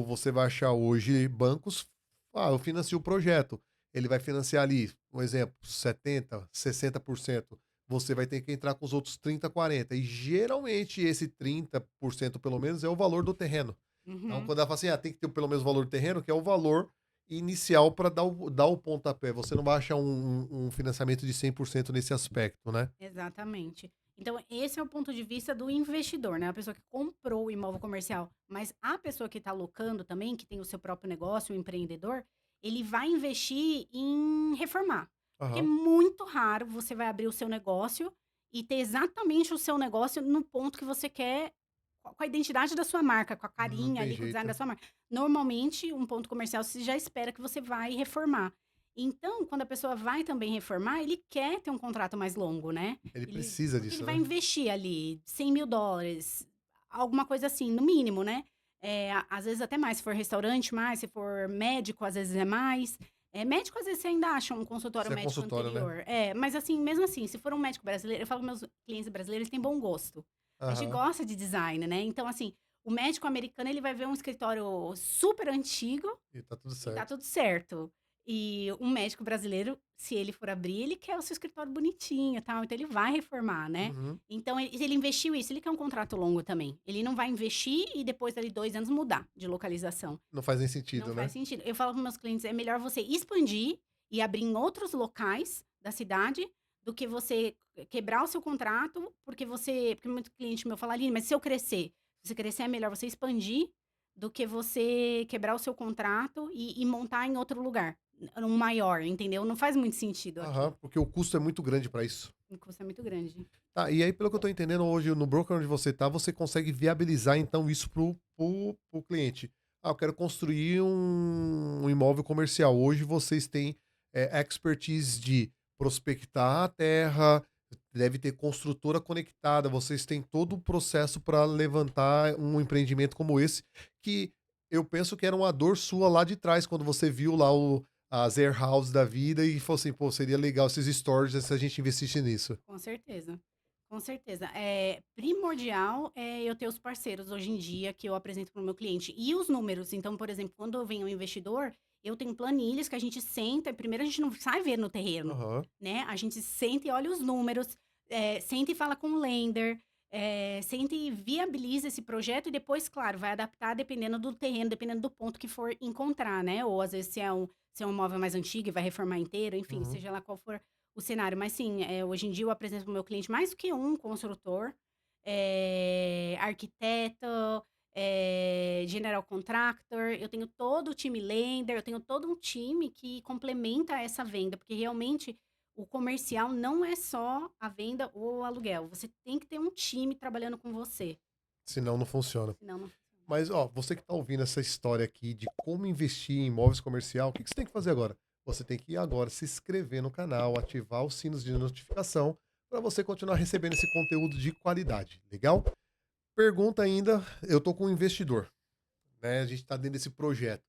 você vai achar hoje bancos, eu financio o projeto. Ele vai financiar ali, um exemplo, 70, 60%. Você vai ter que entrar com os outros 30, 40. E geralmente esse 30% pelo menos é o valor do terreno. Então, Uhum. quando ela fala assim, tem que ter pelo menos o valor do terreno, que é o valor inicial para dar o pontapé. Você não vai achar um financiamento de 100% nesse aspecto, né? Exatamente. Então, esse é o ponto de vista do investidor, né? A pessoa que comprou o imóvel comercial. Mas a pessoa que está alocando também, que tem o seu próprio negócio, o empreendedor, ele vai investir em reformar. Porque é Aham. muito raro você vai abrir o seu negócio e ter exatamente o seu negócio no ponto que você quer, com a identidade da sua marca, com a Não carinha tem ali, com o design da jeito. sua marca. Normalmente, um ponto comercial você já espera que você vai reformar. Então, quando a pessoa vai também reformar, ele quer ter um contrato mais longo, né? Ele Ele precisa porque ele disso, vai né? investir ali $100.000, alguma coisa assim, no mínimo, né. Às vezes até mais, se for restaurante mais, se for médico, às vezes é mais. Médico, às vezes você ainda acha um consultório Se é médico consultório, né? anterior. Mas assim, mesmo assim, se for um médico brasileiro, eu falo com meus clientes brasileiros, eles têm bom gosto. A gente Aham. gosta de design, né. Então assim, o médico americano, ele vai ver um escritório super antigo E tá tudo e tá certo. tudo certo. E um médico brasileiro, se ele for abrir, ele quer o seu escritório bonitinho e tal, então ele vai reformar, né. Uhum. Então ele investiu isso, ele quer um contrato longo também. Ele não vai investir e depois dali 2 anos mudar de localização. Não faz nem Não sentido, faz né? sentido. Eu falo para meus clientes, é melhor você expandir e abrir em outros locais da cidade, do que você quebrar o seu contrato, porque muito cliente meu fala: "Aline, mas se eu crescer?". Se você crescer é melhor você expandir, do que você quebrar o seu contrato e montar em outro lugar, um maior, entendeu? Não faz muito sentido Aham, aqui. porque o custo é muito grande para isso. O custo é muito grande. Tá, e aí, pelo que eu tô entendendo hoje, no broker onde você tá, você consegue viabilizar, então, isso pro cliente. Eu quero construir um imóvel comercial. Hoje vocês têm expertise de prospectar a terra, deve ter construtora conectada, vocês têm todo o processo para levantar um empreendimento como esse, que eu penso que era uma dor sua lá de trás, quando você viu lá as air house da vida e falou assim, pô, seria legal esses storages se a gente investisse nisso. Com certeza, com certeza. É primordial, eu ter os parceiros hoje em dia que eu apresento para o meu cliente. E os números, então, por exemplo, quando vem um investidor, eu tenho planilhas que a gente senta, primeiro a gente não sai ver no terreno, Aham. né, a gente senta e olha os números, senta e fala com o lender, senta e viabiliza esse projeto e depois, claro, vai adaptar dependendo do terreno, dependendo do ponto que for encontrar, né, ou às vezes se é um imóvel mais antigo e vai reformar inteiro, enfim, Uhum. seja lá qual for o cenário. Mas sim, hoje em dia eu apresento para o meu cliente mais do que um construtor, arquiteto, general contractor, eu tenho todo o time lender, eu tenho todo um time que complementa essa venda, porque realmente o comercial não é só a venda ou o aluguel, você tem que ter um time trabalhando com você, Senão não funciona. senão não funciona. Mas, ó, você que tá ouvindo essa história aqui de como investir em imóveis comercial, o que que você tem que fazer agora? Você tem que ir agora se inscrever no canal, ativar os sinos de notificação para você continuar recebendo esse conteúdo de qualidade, legal? Pergunta ainda, eu tô com um investidor, né? A gente tá dentro desse projeto.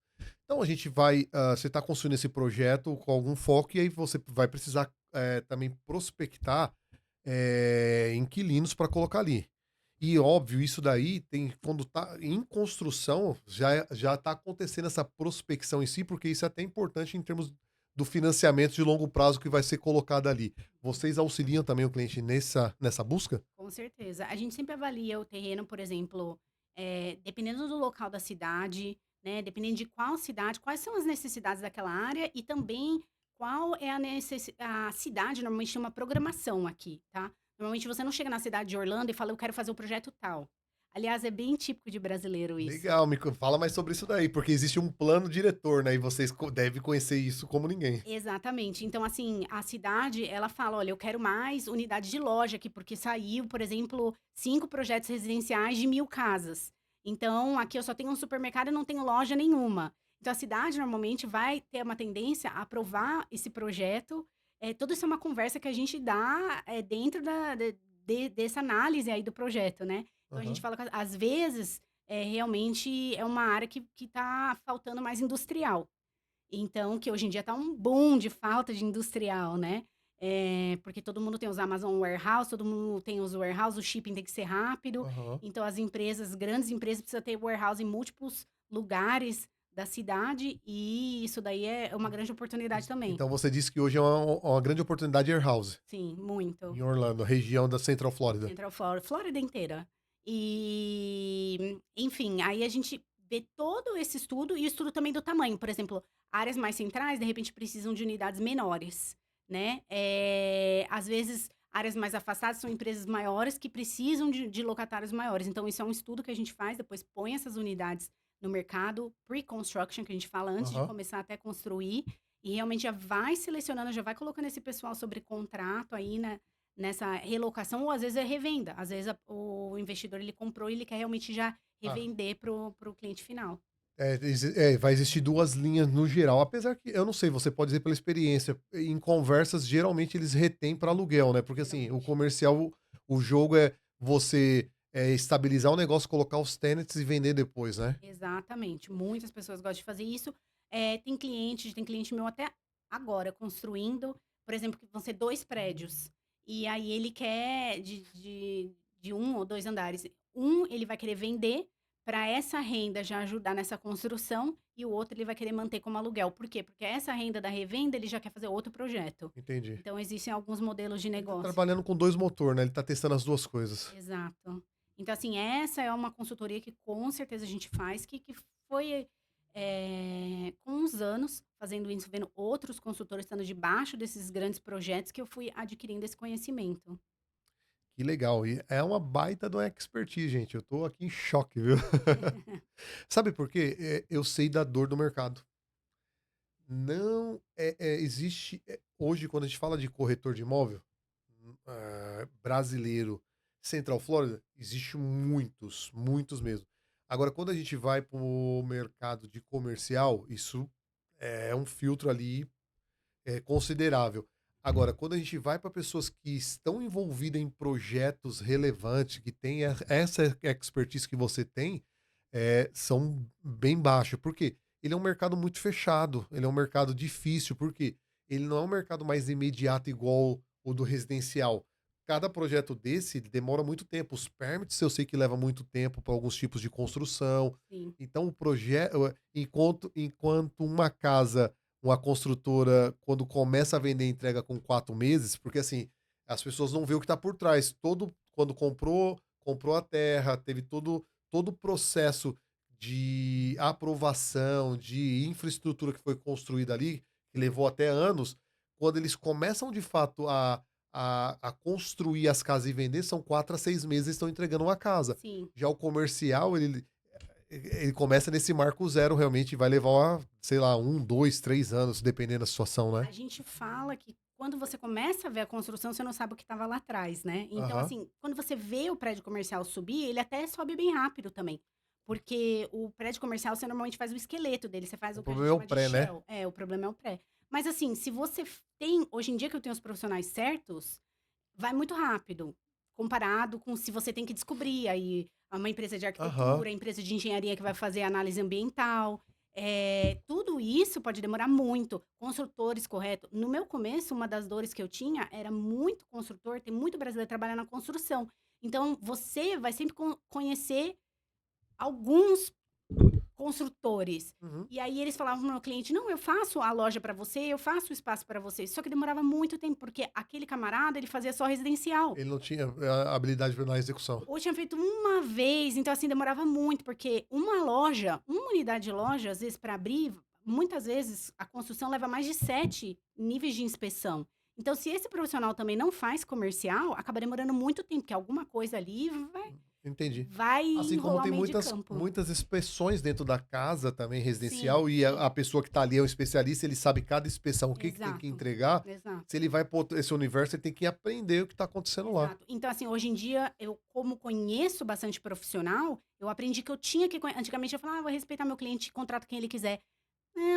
Então a gente vai, você tá construindo esse projeto com algum foco e aí você vai precisar também prospectar inquilinos para colocar ali. E óbvio, isso daí tem quando tá em construção, já tá acontecendo essa prospecção em si, porque isso é até importante em termos do financiamento de longo prazo que vai ser colocado ali. Vocês auxiliam também o cliente nessa busca? Com certeza. A gente sempre avalia o terreno, por exemplo, dependendo do local da cidade, né, dependendo de qual cidade, quais são as necessidades daquela área e também qual é a cidade normalmente tem uma programação aqui, tá. Normalmente você não chega na cidade de Orlando e fala: "Eu quero fazer o projeto tal". Aliás, é bem típico de brasileiro isso. Legal, fala mais sobre isso daí, porque existe um plano diretor, né? E vocês devem conhecer isso como ninguém. Exatamente. Então, assim, a cidade, ela fala: "Olha, eu quero mais unidade de loja aqui, porque saiu, por exemplo, 5 projetos residenciais de 1.000 casas. Então, aqui eu só tenho um supermercado e não tenho loja nenhuma". Então, a cidade normalmente vai ter uma tendência a aprovar esse projeto. Tudo isso é uma conversa que a gente dá, dentro dessa análise aí do projeto, né. Então a gente Aham. fala que às vezes, realmente é uma área que tá faltando mais industrial. Então, que hoje em dia tá um boom de falta de industrial, né. Porque todo mundo tem os Amazon Warehouse, todo mundo tem os warehouse, o shipping tem que ser rápido, Aham. então as empresas, grandes empresas, precisa ter warehouse em múltiplos lugares da cidade, e isso daí é uma grande oportunidade também. Então você disse que hoje é uma grande oportunidade Air House, Sim, muito. em Orlando, região da Central Flórida. Central Flórida, Flórida inteira. E, enfim, aí a gente vê todo esse estudo e o estudo também do tamanho. Por exemplo, áreas mais centrais, de repente, precisam de unidades menores, né? Às vezes, áreas mais afastadas são empresas maiores que precisam de locatários maiores. Então, isso é um estudo que a gente faz, depois põe essas unidades no mercado, pre-construction, que a gente fala antes de Aham. começar até construir, e realmente já vai selecionando, já vai colocando esse pessoal sobre contrato aí, né? Nessa relocação ou às vezes é revenda, às vezes o investidor ele comprou e ele quer realmente já Ah, revender para o cliente final. vai existir duas linhas no geral. Apesar que, eu não sei, você pode dizer pela experiência, em conversas, geralmente eles retêm para aluguel, né? Porque assim, o Geralmente. comercial, o jogo é você estabilizar o negócio, colocar os tenants e vender depois, né? Exatamente, muitas pessoas gostam de fazer isso. Tem cliente meu até agora construindo, por exemplo, que vão ser 2 prédios, e aí ele quer de 1 ou 2 andares. Um ele vai querer vender para essa renda já ajudar nessa construção, e o outro ele vai querer manter como aluguel. Por quê? Porque essa renda da revenda ele já quer fazer outro projeto. Entendi. Então existem alguns modelos de Ele tá negócio. trabalhando com 2 motor, né, ele tá testando as 2 coisas. Exato. Então, assim, essa é uma consultoria que com certeza a gente faz, que foi, com os anos fazendo isso, vendo outros consultores estando debaixo desses grandes projetos, que eu fui adquirindo esse conhecimento. Que legal, e é uma baita de uma expertise, gente, eu tô aqui em choque, viu. Sabe por quê? Eu sei da dor do mercado. Não existe, hoje quando a gente fala de corretor de imóvel, brasileiro, Central Flórida, existe muitos, muitos mesmo. Agora quando a gente vai para o mercado de comercial, isso é um filtro ali considerável. Agora, quando a gente vai para pessoas que estão envolvidas em projetos relevantes, que têm essa expertise que você tem, são bem baixos. Por quê? Ele é um mercado muito fechado, ele é um mercado difícil, porque ele não é um mercado mais imediato igual o do residencial. Cada projeto desse ele demora muito tempo. Os permits eu sei que leva muito tempo para alguns tipos de construção. Sim, Então, o projeto, enquanto uma casa, uma construtora, quando começa a vender, entrega com 4 meses, porque assim, as pessoas não vê o que está por trás. Quando comprou, comprou a terra, teve todo o processo de aprovação, de infraestrutura que foi construída ali, que levou até anos, quando eles começam de fato a construir as casas e vender, são 4 a 6 meses eles estão entregando uma casa. Sim. Já o comercial, ele começa nesse marco zero realmente e vai levar, sei lá, 1, 2, 3 anos, dependendo da situação, né. A gente fala que quando você começa a ver a construção, você não sabe o que estava lá atrás, né. Então, Aham. assim, quando você vê o prédio comercial subir, ele até sobe bem rápido também, porque o prédio comercial você normalmente faz o esqueleto dele, você faz O o que a problema gente é o chama de pré, né. shell. É, o problema é o pré. Mas assim, se você tem hoje em dia que eu tenho os profissionais certos, vai muito rápido, comparado com se você tem que descobrir, aí uma empresa de Aham. arquitetura, a empresa de engenharia que vai fazer análise ambiental, tudo isso pode demorar muito. Construtores, correto. No meu começo, uma das dores que eu tinha era muito construtor, tem muito brasileiro trabalhando na construção. Então, você vai sempre conhecer alguns construtores. Uhum. E aí eles falavam para o meu cliente: "Não, eu faço a loja para você, eu faço o espaço para você". Só que demorava muito tempo, porque aquele camarada, ele fazia só residencial. Ele não tinha a habilidade na execução. Ou tinha feito uma vez, então assim, demorava muito, porque uma loja, uma unidade de loja, às vezes para abrir, muitas vezes a construção leva mais de 7 níveis de inspeção. Então, se esse profissional também não faz comercial, acaba demorando muito tempo, porque alguma coisa ali Entendi. vai Assim como enrolar o tem meio de muitas campo. muitas inspeções dentro da casa também Sim, residencial e a sim. a pessoa que está ali é um especialista, ele sabe cada inspeção, o que que tem que Exato, entregar, exato. se ele vai para esse universo, ele tem que aprender o que está acontecendo lá. Exato. Então, assim, hoje em dia, eu como conheço bastante profissional, eu aprendi que eu tinha que antigamente eu falava: "Ah, vou respeitar meu cliente, contrata quem ele quiser".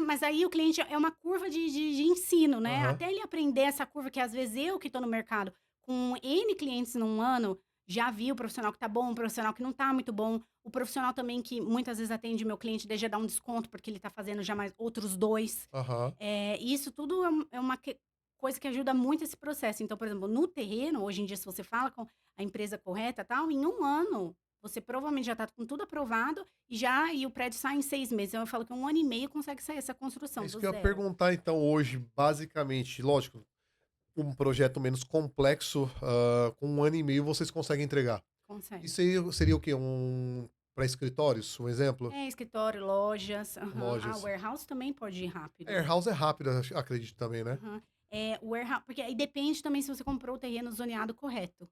Mas aí o cliente é uma curva de ensino, né, Aham. até ele aprender essa curva que às vezes eu que estou no mercado com N clientes num ano, já vi o profissional que tá bom, o profissional que não tá muito bom, o profissional também que muitas vezes atende meu cliente, daí já dá um desconto, porque ele tá fazendo já mais outros 2. Aham. Isso tudo é uma coisa que ajuda muito esse processo. Então, por exemplo, no terreno, hoje em dia, se você fala com a empresa correta, tal, em um ano, você provavelmente já está com tudo aprovado e o prédio sai em 6 meses. Então eu falo que 1 ano e meio consegue sair essa É construção isso do que eu ia zero. perguntar então hoje, basicamente, lógico, um projeto menos complexo, com 1 ano e meio vocês conseguem entregar. Consegue. Isso aí seria o quê? Para escritórios, um exemplo? É, escritório, lojas, aham. Ah, Lojas. warehouse também pode ir rápido. Warehouse é rápido, acredito também, né? Aham. Warehouse porque aí depende também se você comprou o terreno zoneado correto.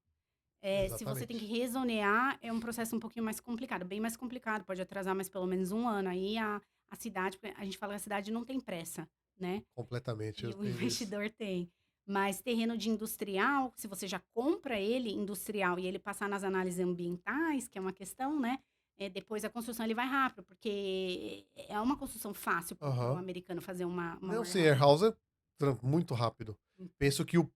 Se você tem que Exatamente. rezonear, é um processo um pouquinho mais complicado, bem mais complicado, pode atrasar mais pelo menos um ano. Aí a cidade, porque a gente fala que a cidade não tem pressa, né, Completamente, eu e o entendo isso. investidor tem. Mas terreno de industrial, se você já compra ele industrial e ele passar nas análises ambientais, que é uma questão, né, depois a construção ele vai rápido, porque é uma construção fácil para o Aham. americano fazer uma Não, sim, warehouse. warehouse é muito rápido. Penso que o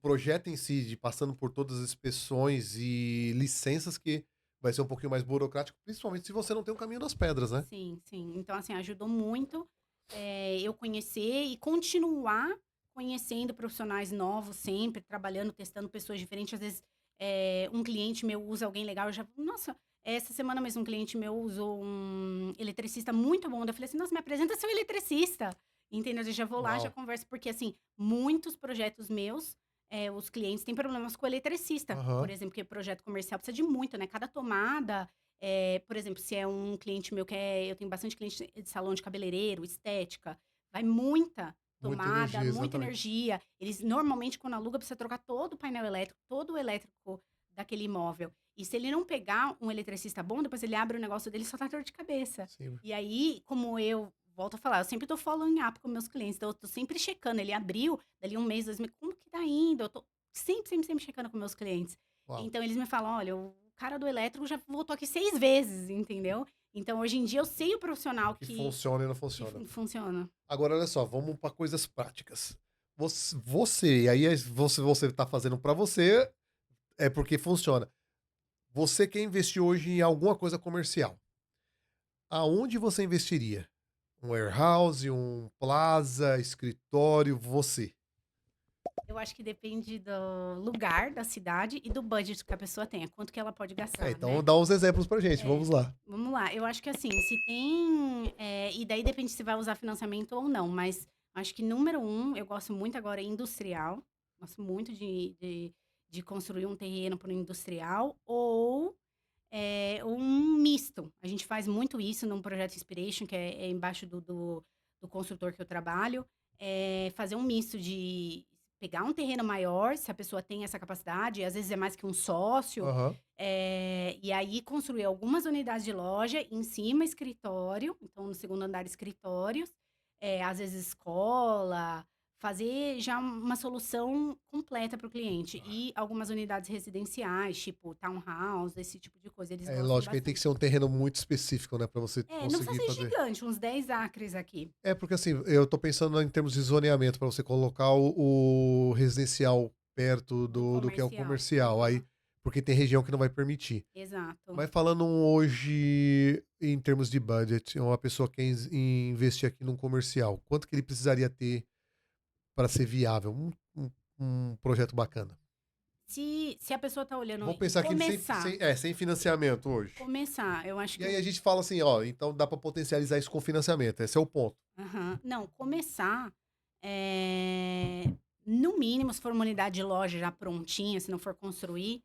projeto em si, de passando por todas as inspeções e licenças, que vai ser um pouquinho mais burocrático, principalmente se você não tem o caminho das pedras, né? Sim, sim. Então, assim, ajudou muito, eu conhecer e continuar conhecendo profissionais novos sempre, trabalhando, testando pessoas diferentes. Às vezes, um cliente meu usa alguém legal, eu já nossa, essa semana mesmo um cliente meu usou um eletricista muito bom, daí eu falei assim: "Nossa, me apresenta seu eletricista", entendeu? Eu já vou lá, já Uau. converso, porque, assim, muitos projetos meus, os clientes têm problemas com o eletricista, por Aham. exemplo, porque projeto comercial precisa de muito, né, cada tomada por exemplo, se é um cliente meu eu tenho bastante cliente de salão de cabeleireiro, estética, vai muita Muita tomada, energia, muita exatamente. energia. Eles normalmente quando aluga precisa trocar todo o painel elétrico, todo o elétrico daquele imóvel. E se ele não pegar um eletricista bom, depois ele abre o negócio dele e só dá dor de cabeça. Sim. E aí, como eu volto a falar, eu sempre tô following up com meus clientes, então eu tô sempre checando, ele abriu, dali um mês, 2 meses, como que tá indo? Eu tô sempre, sempre, sempre checando com meus clientes. Uau. Então eles me falam: "Olha, o cara do elétrico já voltou aqui 6 vezes", entendeu. Então hoje em dia eu sei o O profissional que funciona e não que funciona. funciona. Agora, olha só, vamos para coisas práticas. Você, e aí você tá fazendo para você, é porque funciona. Você quer investir hoje em alguma coisa comercial. Aonde você investiria? Um warehouse, um plaza, escritório, você? Eu acho que depende do lugar da cidade e do budget que a pessoa tenha, quanto que ela pode gastar, Então né. dá uns exemplos pra gente, É, vamos lá. vamos lá, eu acho que assim, se tem, e daí depende se vai usar financiamento ou não, mas acho que número um eu gosto muito agora industrial, gosto muito de de construir um terreno para o industrial ou um misto. A gente faz muito isso num projeto Inspiration, que é embaixo do construtor que eu trabalho, fazer um misto de pegar um terreno maior, se a pessoa tem essa capacidade, às vezes é mais que um sócio, Aham. e aí construir algumas unidades de loja, em cima escritório, então no segundo andar escritórios, às vezes escola, fazer já uma solução completa para o cliente. E algumas unidades residenciais, tipo townhouse, esse tipo de coisa, eles É gostam lógico, aí tem que bastante. ser um terreno muito específico, né, pra você Não precisa conseguir ser fazer. gigante, uns 10 acres aqui, É, porque assim, eu tô pensando em termos de zoneamento, pra você colocar o residencial perto do do que é o comercial. comercial, aí Aham, porque tem região que não vai permitir. exato. Mas falando hoje em termos de budget, uma pessoa quer investir aqui num comercial, quanto que ele precisaria ter para ser viável? Um projeto bacana. Se a pessoa tá olhando Vamos em pensar aqui sem financiamento hoje. começar, eu acho E que aí a gente fala assim, ó, então dá para potencializar isso com financiamento. Esse é o ponto. aham. Não, começar, no mínimo, se for uma unidade de loja já prontinha, se não for construir,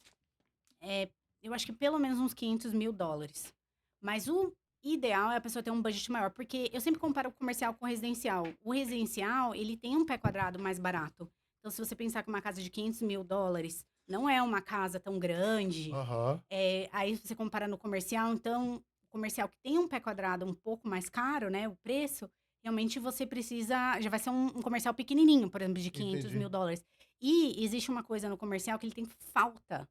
eh, eu acho que pelo menos uns US$ 500.000. Mas o ideal é a pessoa ter um budget maior, porque eu sempre comparo o comercial com o residencial. O residencial, ele tem um pé quadrado mais barato. Então, se você pensar que uma casa de US$ 500.000 não é uma casa tão grande, Aham. aí você compara no comercial, então, o comercial que tem um pé quadrado um pouco mais caro, né, o preço, realmente você precisa já vai ser um comercial pequenininho, por exemplo, de quinhentos Entendi. mil dólares. E existe uma coisa no comercial que ele tem falta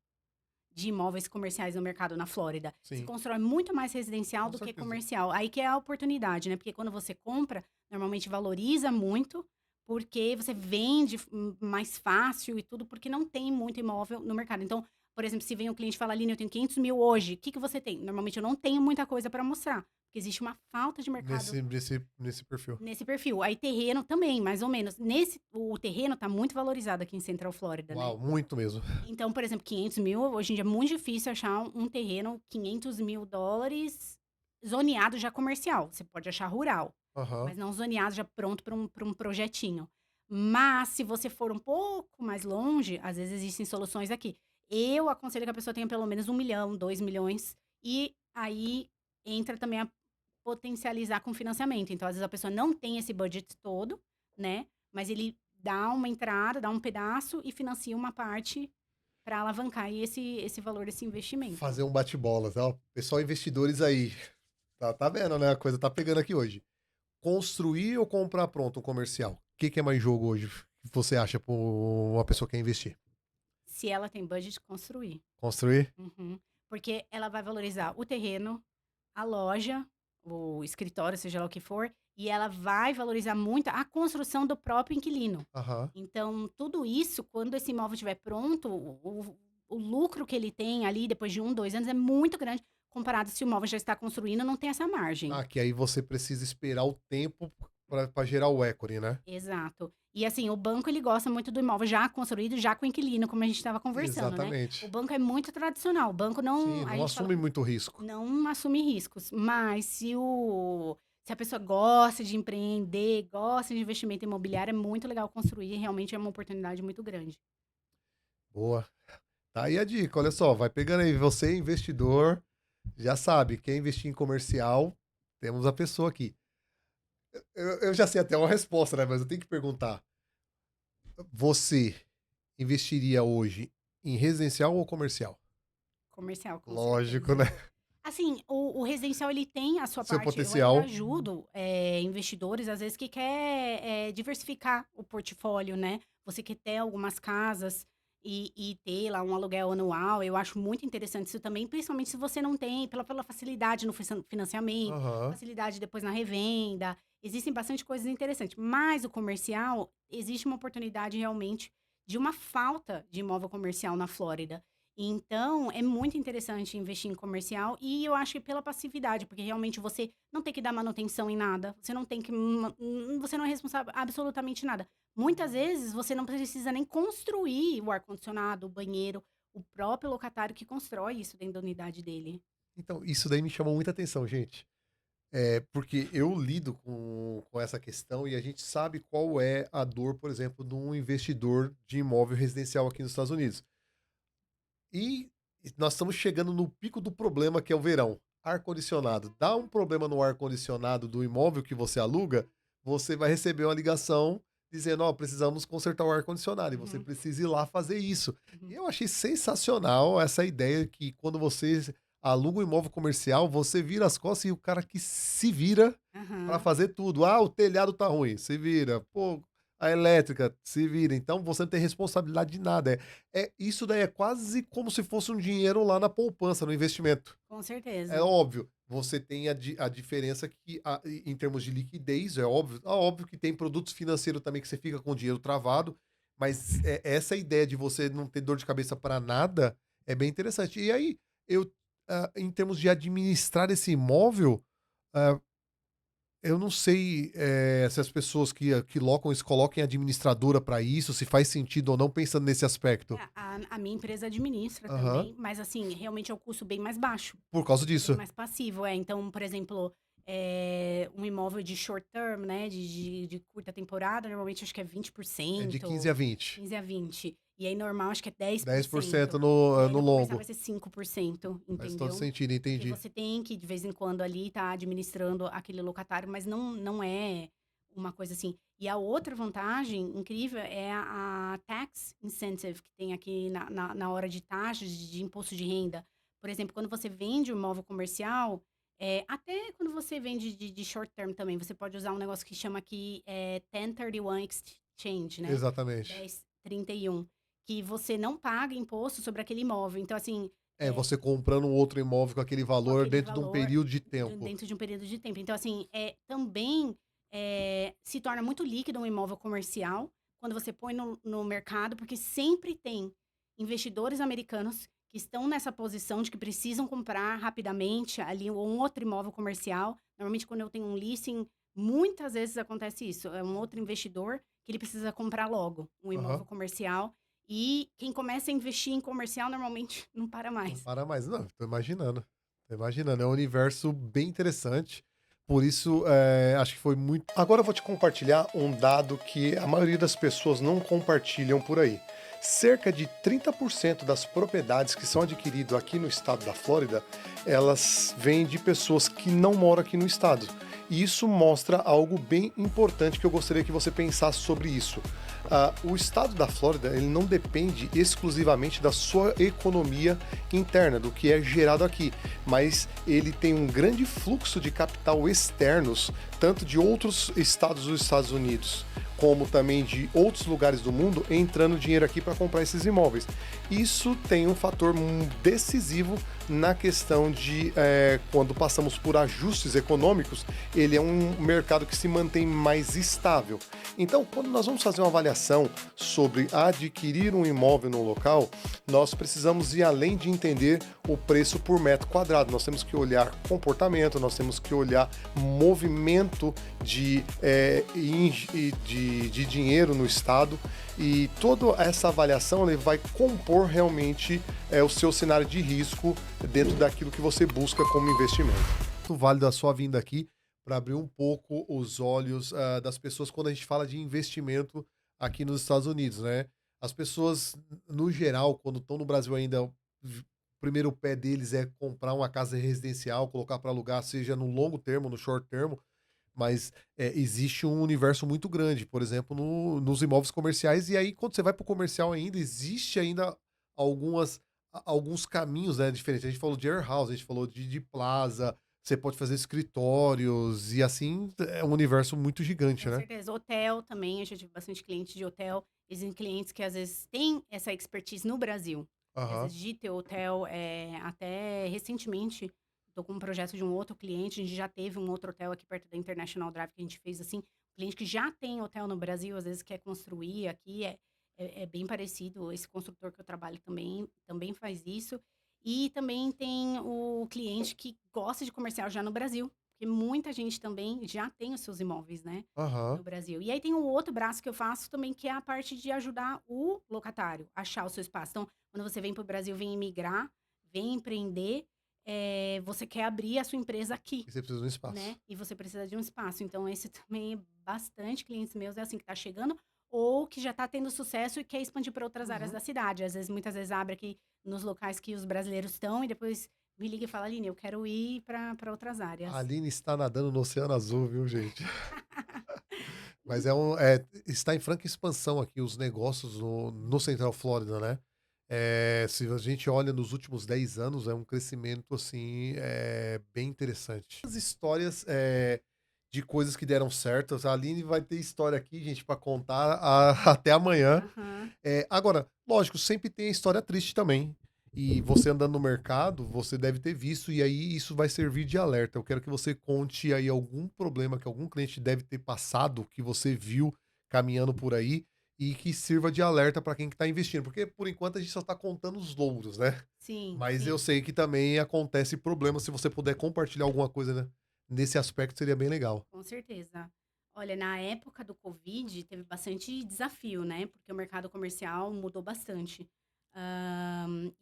de imóveis comerciais no mercado na Flórida. Se Sim, constrói muito mais residencial com do que certeza. comercial. Aí que é a oportunidade, né? Porque quando você compra, normalmente valoriza muito, porque você vende mais fácil e tudo, porque não tem muito imóvel no mercado. Então, por exemplo, se vem um cliente e fala, Aline, eu tenho 500.000 hoje, o que você tem? Normalmente eu não tenho muita coisa para mostrar, porque existe uma falta de mercado Nesse perfil. nesse perfil. Aí terreno também, mais ou menos. O terreno tá muito valorizado aqui em Central Flórida, né? Uau, muito mesmo. Então, por exemplo, 500.000, hoje em dia é muito difícil achar um terreno US$ 500.000 zoneado já comercial. Você pode achar rural, Aham. mas não zoneado já pronto para um projetinho. Mas se você for um pouco mais longe, às vezes existem soluções aqui. Eu aconselho que a pessoa tenha pelo menos 1 milhão, 2 milhões, e aí entra também a potencializar com financiamento. Então, às vezes a pessoa não tem esse budget todo, né? Mas ele dá uma entrada, dá um pedaço e financia uma parte para alavancar aí esse valor desse investimento. Fazer um bate-bolas, ó. Pessoal, investidores aí. Tá vendo, né? A coisa tá pegando aqui hoje. Construir ou comprar pronto um comercial? O que é mais jogo hoje? Que você acha para uma pessoa que quer investir? Se ela tem budget, construir. Construir? Uhum. Porque ela vai valorizar o terreno, a loja, o escritório, seja lá o que for, e ela vai valorizar muito a construção do próprio inquilino. Aham. Então, tudo isso, quando esse imóvel estiver pronto, o lucro que ele tem ali depois de 2 anos é muito grande, comparado se o imóvel já está construindo, não tem essa margem. Ah, que aí você precisa esperar o tempo para gerar o equity, né? Exato. E assim, o banco ele gosta muito do imóvel já construído, já com inquilino, como a gente estava conversando, né. O Exatamente. banco é muito tradicional, o banco não Sim, a não gente fala assume muito risco. não assume riscos, mas se a pessoa gosta de empreender, gosta de investimento imobiliário, é muito legal construir, realmente é uma oportunidade muito grande. Boa. Tá aí a dica, olha só, vai pegando aí. Você, investidor, já sabe, quer investir em comercial, temos a pessoa aqui. Eu já sei até uma resposta, né? Mas eu tenho que perguntar. Você investiria hoje em residencial ou comercial? Comercial, com Lógico, certeza. né? Assim, o residencial ele tem a sua Seu parte eu ainda potencial. ajudo, investidores, às vezes, que quer, diversificar o portfólio, né. Você quer ter algumas casas e ter lá um aluguel anual, eu acho muito interessante isso também, principalmente se você não tem pela facilidade no financiamento, Aham. facilidade depois na revenda, existem bastante coisas interessantes. Mas o comercial, existe uma oportunidade realmente de uma falta de imóvel comercial na Flórida. Então, é muito interessante investir em comercial e eu acho que pela passividade, porque realmente você não tem que dar manutenção em nada, você não tem que você não é responsável absolutamente nada. Muitas vezes você não precisa nem construir o ar-condicionado, o banheiro, o próprio locatário que constrói isso dentro da unidade dele. Então, isso daí me chamou muita atenção, gente. É, porque eu lido com essa questão e a gente sabe qual é a dor, por exemplo, de um investidor de imóvel residencial aqui nos Estados Unidos. E nós estamos chegando no pico do problema que é o verão. Ar-condicionado. Dá um problema no ar-condicionado do imóvel que você aluga, você vai receber uma ligação dizendo: "Ó, precisamos consertar o ar-condicionado", e você Uhum, precisa ir lá fazer isso. E uhum. eu achei sensacional essa ideia que quando você aluga um imóvel comercial, você vira as costas e o cara que se vira para Aham, fazer tudo. "Ah, o telhado tá ruim", se vira. "Pô, a elétrica", se vira. Então você não tem responsabilidade de nada. Isso daí é quase como se fosse um dinheiro lá na poupança, no investimento. com É certeza. óbvio, você tem a diferença que em termos de liquidez, é óbvio que tem produtos financeiros também que você fica com o dinheiro travado, mas, essa ideia de você não ter dor de cabeça para nada, é bem interessante. E aí, eu, em termos de administrar esse imóvel, hã, eu não sei, se as pessoas que locam isso coloquem administradora para isso, se faz sentido ou não, pensando nesse É, aspecto. a minha empresa administra Aham. também, mas assim, realmente é o custo bem mais baixo, Por causa é bem disso. mais passivo. Então, por exemplo, um imóvel de short term, né, de curta temporada, normalmente acho que é É de 15 20%, a 20. 15 a 20. E aí normal acho que é dez por 10% cento E no aí no no comercial vai longo. ser 5%, Faz todo entendeu? sentido, Porque entendi. você tem que, de vez em quando, ali, estar administrando aquele locatário, mas não é uma coisa assim. E a outra vantagem incrível é a tax incentive que tem aqui na hora de taxas de imposto de renda. Por exemplo, quando você vende um imóvel comercial, até quando você vende de short term também, você pode usar um negócio que chama aqui 1031 exchange, né? Exatamente. 1031, que você não paga imposto sobre aquele imóvel. Então, assim, É, você comprando um outro imóvel com aquele com valor aquele dentro de um valor período de tempo. dentro de um período de tempo. Então, assim, também se torna muito líquido um imóvel comercial quando você põe no mercado, porque sempre tem investidores americanos que estão nessa posição de que precisam comprar rapidamente ali um outro imóvel comercial. Normalmente, quando eu tenho um leasing, muitas vezes acontece isso. É um outro investidor que ele precisa comprar logo um Aham. imóvel comercial. E quem começa a investir em comercial normalmente não para Não mais. para mais. Não, tô imaginando. Tô imaginando. É um universo bem interessante. Por isso, acho que foi muito. Agora eu vou te compartilhar um dado que a maioria das pessoas não compartilham por aí. Cerca de 30% das propriedades que são adquiridas aqui no estado da Flórida, elas vêm de pessoas que não moram aqui no estado. E isso mostra algo bem importante que eu gostaria que você pensasse sobre isso. O estado da Flórida ele não depende exclusivamente da sua economia interna, do que é gerado aqui, mas ele tem um grande fluxo de capital externos, tanto de outros estados dos Estados Unidos, como também de outros lugares do mundo, entrando dinheiro aqui para comprar esses imóveis. Isso tem um fator decisivo na questão de quando passamos por ajustes econômicos, ele é um mercado que se mantém mais estável. Então, quando nós vamos fazer uma avaliação sobre adquirir um imóvel no local, nós precisamos ir além de entender o preço por metro quadrado. Nós temos que olhar comportamento, nós temos que olhar movimento de dinheiro no estado e toda essa avaliação ele vai compor realmente o seu cenário de risco dentro daquilo que você busca como investimento. Muito válido a sua vinda aqui para abrir um pouco os olhos das pessoas quando a gente fala de investimento aqui nos Estados Unidos, né? As pessoas, no geral, quando estão no Brasil ainda, o primeiro pé deles é comprar uma casa residencial, colocar para alugar, seja no longo termo, no short termo, mas existe um universo muito grande, por exemplo, nos imóveis comerciais, e aí quando você vai para o comercial ainda, existe ainda algumas, alguns caminhos né, diferentes. A gente falou de warehouse, a gente falou de plaza, você pode fazer escritórios, e assim é um universo muito gigante, Com né? certeza. Hotel também, eu já tive bastante cliente de hotel. Existem clientes que às vezes têm essa expertise no Brasil. E às Aham. vezes de ter hotel, até recentemente, estou com um projeto de um outro cliente, a gente já teve um outro hotel aqui perto da International Drive que a gente fez assim, cliente que já tem hotel no Brasil, às vezes quer construir aqui, é bem parecido, esse construtor que eu trabalho também faz isso. E também tem o cliente que gosta de comercial já no Brasil, porque muita gente também já tem os seus imóveis, né, Aham. no Brasil. E aí tem o outro braço que eu faço também, que é a parte de ajudar o locatário a achar o seu espaço. Então, quando você vem para o Brasil, vem imigrar, vem empreender, você quer abrir a sua empresa aqui, E você precisa de um né, espaço. e você precisa de um espaço. Então esse também é bastante clientes meus, é assim, que tá chegando ou que já tá tendo sucesso e quer expandir para outras áreas Uhum. da cidade. Às vezes muitas vezes abre aqui nos locais que os brasileiros estão e depois me liga e fala: "Aline, eu quero ir para outras A áreas". Aline está nadando no oceano azul, viu, gente? Mas está em franca expansão aqui os negócios no Central Flórida, né. Se a gente olha nos últimos 10 anos, é um crescimento, assim, bem interessante. As histórias, de coisas que deram certo, a Aline vai ter história aqui, gente, para contar até amanhã. Aham. Agora, lógico, sempre tem a história triste também. E você andando no mercado, você deve ter visto, e aí isso vai servir de alerta. Eu quero que você conte aí algum problema que algum cliente deve ter passado, que você viu caminhando por aí, e que sirva de alerta para quem que está investindo. Porque por enquanto a gente só está contando os louros, né? Sim, Mas eu sim, sei que também acontece problema. Se você puder compartilhar alguma coisa, né, nesse aspecto, seria bem legal. com certeza. Olha, na época do Covid teve bastante desafio, né, porque o mercado comercial mudou bastante.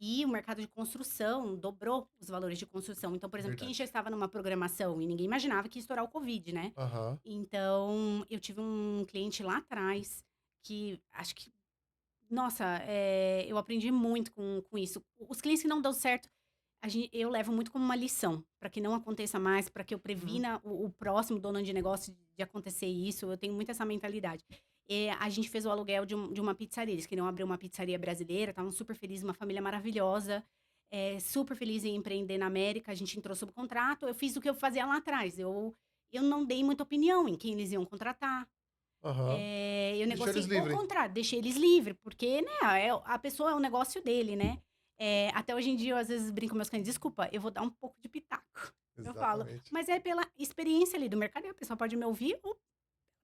E o mercado de construção dobrou os valores de construção. Então, por exemplo, quem já Verdade. estava numa programação e ninguém imaginava que ia estourar o Covid, né. Aham. Então, eu tive um cliente lá atrás que acho que nossa, eu aprendi muito com isso. Os clientes que não dão certo, eu levo muito como uma lição, para que não aconteça mais, para que eu Uhum. previna o próximo dono de negócio de acontecer isso, eu tenho muito essa mentalidade. A gente fez o aluguel de uma pizzaria, eles queriam abrir uma pizzaria brasileira, estavam super felizes, uma família maravilhosa, super feliz em empreender na América, a gente entrou sob contrato, eu fiz o que eu fazia lá atrás, eu não dei muita opinião em quem eles iam contratar, Aham. eu Deixou eles negociei o livres. contrário, deixei eles livre, porque, né, a pessoa é o negócio dele, né. Até hoje em dia eu às vezes brinco com meus clientes: "Desculpa, eu vou dar um pouco de pitaco". Eu falo, Exatamente. mas é pela experiência ali do mercado e a pessoa pode me ouvir ou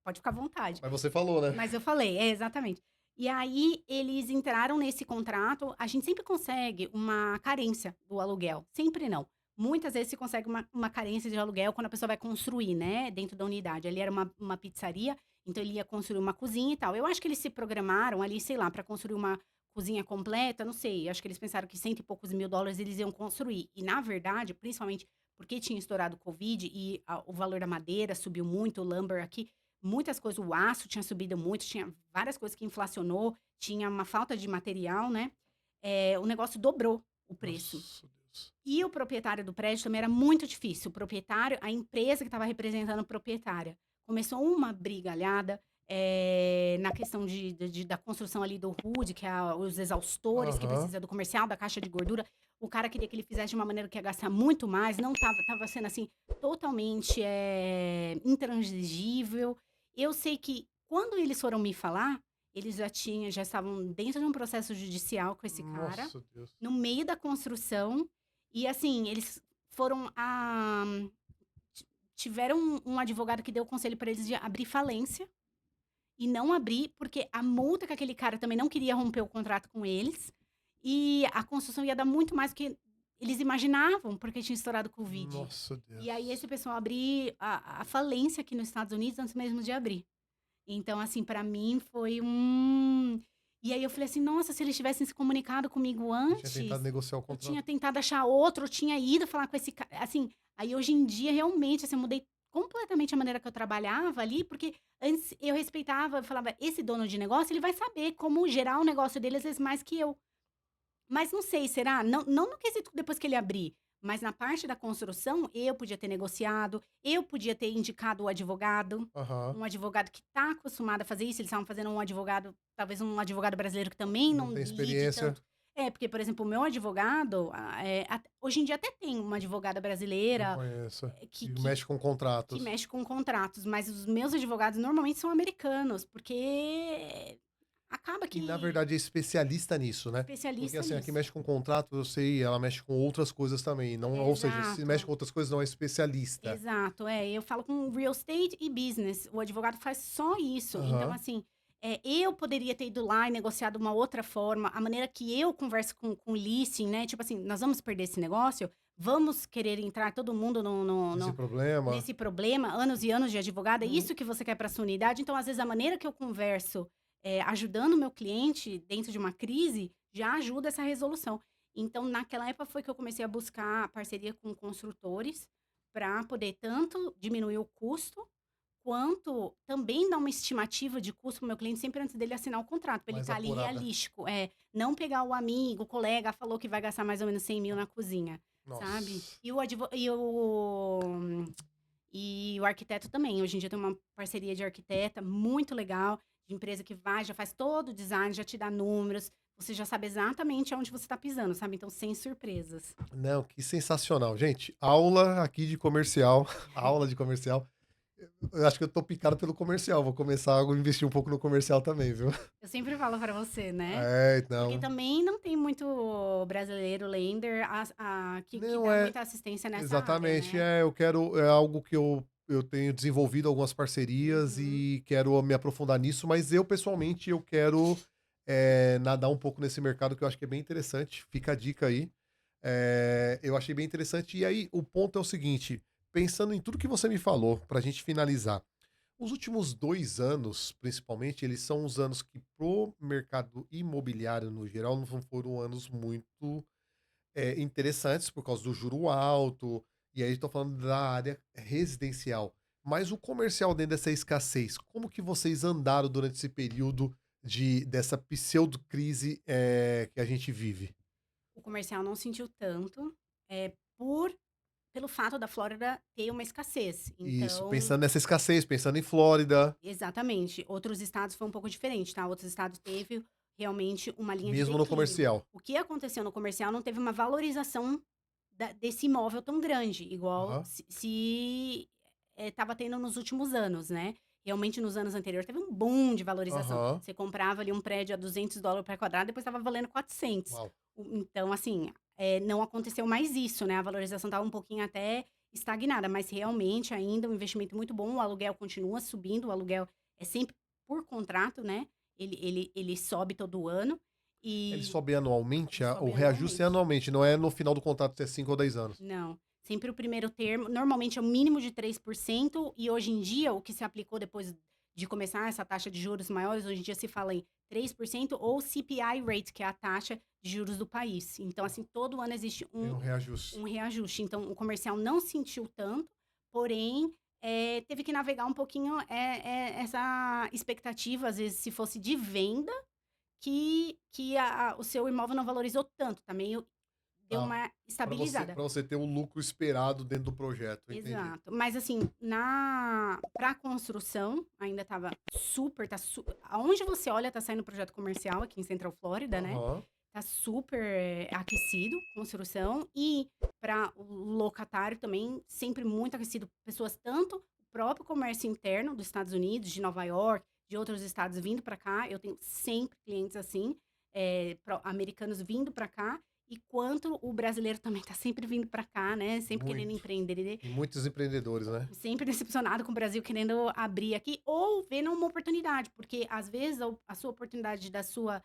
pode ficar à vontade. Mas você falou, né? Mas eu falei exatamente. E aí eles entraram nesse contrato, a gente sempre consegue uma carência do aluguel, sempre não. Muitas vezes se consegue uma carência de aluguel quando a pessoa vai construir, né, dentro da unidade. Ali era uma pizzaria, então ele ia construir uma cozinha e tal. Eu acho que eles se programaram ali, sei lá, para construir uma cozinha completa, não sei, acho que eles pensaram que cento e poucos mil dólares eles iam construir. E na verdade, principalmente porque tinha estourado o Covid e o valor da madeira subiu muito, o lumber aqui, muitas coisas, o aço tinha subido muito, tinha várias coisas que inflacionou, tinha uma falta de material, né, o negócio dobrou o preço. Nossa Deus. E o proprietário do prédio também era muito difícil, o proprietário a empresa que estava representando a proprietária, começou uma brigalhada, na questão da construção ali do hood, que é os exaustores que Aham. precisa do comercial, da caixa de gordura, o cara queria que ele fizesse de uma maneira que ia gastar muito mais, não estava sendo, assim, totalmente, intangível. Eu sei que quando eles foram me falar, eles já estavam dentro de um processo judicial com esse cara, Nossa Deus. no meio da construção, e assim, eles foram a ti tiveram um advogado que deu conselho para eles de abrir falência, e não abrir, porque a multa que aquele cara também não queria romper o contrato com eles, e a construção ia dar muito mais do que eles imaginavam, porque tinha estourado o Covid. Nossa E aí esse Deus. pessoal abrir a falência aqui nos Estados Unidos antes mesmo de abrir. Então, assim, pra mim foi e aí eu falei assim: "Nossa, se eles tivessem se comunicado comigo Você tinha tentado antes, negociar o eu tinha contrato. tentado achar outro, eu tinha ido falar com esse assim, aí hoje em dia realmente, assim, eu mudei completamente a maneira que eu trabalhava ali, porque antes eu respeitava, eu falava: "Esse dono de negócio, ele vai saber como gerar o negócio dele, às vezes mais que eu". Mas não sei, será? Não no quesito depois que ele abrir, mas na parte da construção, eu podia ter negociado, eu podia ter indicado o advogado, Aham. um advogado que está acostumado a fazer isso, eles estavam fazendo um advogado talvez um advogado brasileiro que também Não não tem lide experiência. tanto porque, por exemplo, o meu advogado, hoje em dia até tem uma advogada Eu brasileira, conheço. que E que mexe com que contratos. mexe com contratos, mas os meus advogados normalmente são americanos, porque acaba E na que verdade é especialista nisso, né. Porque especialista assim, a que nisso. mexe com contrato, eu sei, ela mexe com outras coisas também, não, ou seja, se mexe Exato. com outras coisas não é especialista. Exato, eu falo com real estate e business, o advogado faz só isso, então Aham. assim, eu poderia ter ido lá e negociado uma outra forma, a maneira que eu converso com o leasing, né, tipo assim: "Nós vamos perder esse negócio? Vamos querer entrar todo mundo Esse problema. nesse problema, anos e anos de advogado, é Uhum. isso que você quer para sua unidade?". Então, às vezes, a maneira que eu converso, ajudando o meu cliente dentro de uma crise, já ajuda essa resolução. Então, naquela época foi que eu comecei a buscar parceria com construtores, para poder tanto diminuir o custo, quanto também dá uma estimativa de custo para o meu cliente sempre antes dele assinar o contrato, para ele Mais estar ali apurada. realístico. Não pegar o amigo, o colega falou que vai gastar mais ou menos 100.000 na cozinha, sabe? Nossa. E o arquiteto também. Hoje em dia tem uma parceria de arquiteta muito legal, de empresa que vai, já faz todo o design, já te dá números, você já sabe exatamente aonde você está pisando, sabe? Então, sem surpresas. Não, que sensacional. Gente, aula aqui de comercial, aula de comercial. Eu acho que eu tô picado pelo comercial. Vou começar a investir um pouco no comercial também, viu? Eu sempre falo para você, né? É, Porque então. também não tem muito brasileiro lender que Não dá é muita assistência nessa área, exatamente. né? Eu quero. É algo que eu tenho desenvolvido algumas parcerias Uhum. e quero me aprofundar nisso, mas eu, pessoalmente, eu quero nadar um pouco nesse mercado que eu acho que é bem interessante. Fica a dica aí. Eu achei bem interessante. E aí, o ponto é o seguinte: pensando em tudo que você me falou, para a gente finalizar, os últimos 2 anos, principalmente, eles são os anos que, pro mercado imobiliário no geral, não foram anos muito interessantes por causa do juro alto. E aí, estou falando da área residencial. Mas o comercial, dentro dessa escassez, como que vocês andaram durante esse período dessa pseudo-crise que a gente vive? O comercial não sentiu tanto, pelo fato da Flórida ter uma escassez. Isso, Então, pensando nessa escassez, pensando em Flórida, exatamente. Outros estados foi um pouco diferente, tá? Outros estados teve realmente uma linha de mesmo no declínio. comercial. O que aconteceu no comercial não teve uma valorização desse imóvel tão grande, igual Aham, se estava tendo nos últimos anos, né? Realmente nos anos anteriores teve um boom de valorização. aham. Você comprava ali um prédio a $200 por quadrado, depois estava valendo 400. Uau. Então, assim, não aconteceu mais isso, né? A valorização estava um pouquinho até estagnada, mas realmente ainda um investimento muito bom. O aluguel continua subindo, o aluguel é sempre por contrato, né? Ele sobe todo ano Ele e sobe anualmente? ele O sobe reajuste é anualmente. anualmente, não é no final do contrato se é 5 ou 10 anos. Não, sempre o primeiro termo, normalmente é o mínimo de 3% e hoje em dia o que se aplicou depois de começar essa taxa de juros maiores, hoje em dia se fala em 3% ou CPI rate, que é a taxa de juros do país. Então, assim, todo ano existe Tem um um reajuste. um reajuste. Então, o comercial não sentiu tanto, porém, teve que navegar um pouquinho, essa expectativa, às vezes, se fosse de venda, que o seu imóvel não valorizou tanto, tá meio deu Ah, uma para você, estabilizada. para você ter o lucro esperado dentro do projeto, entendi. Exato. Mas assim, pra construção, ainda estava super, aonde você olha, tá saindo projeto comercial aqui em Central Flórida, né? Aham. Tá super aquecido, construção. E para o locatário também, sempre muito aquecido. Pessoas, tanto o próprio comércio interno dos Estados Unidos, de Nova York, de outros estados vindo para cá. Eu tenho sempre clientes assim, americanos vindo para cá. E quanto o brasileiro também tá sempre vindo para cá, né? Sempre querendo Muito. empreender, E muitos empreendedores, né? sempre decepcionado com o Brasil querendo abrir aqui, ou vendo uma oportunidade, porque às vezes a sua oportunidade da sua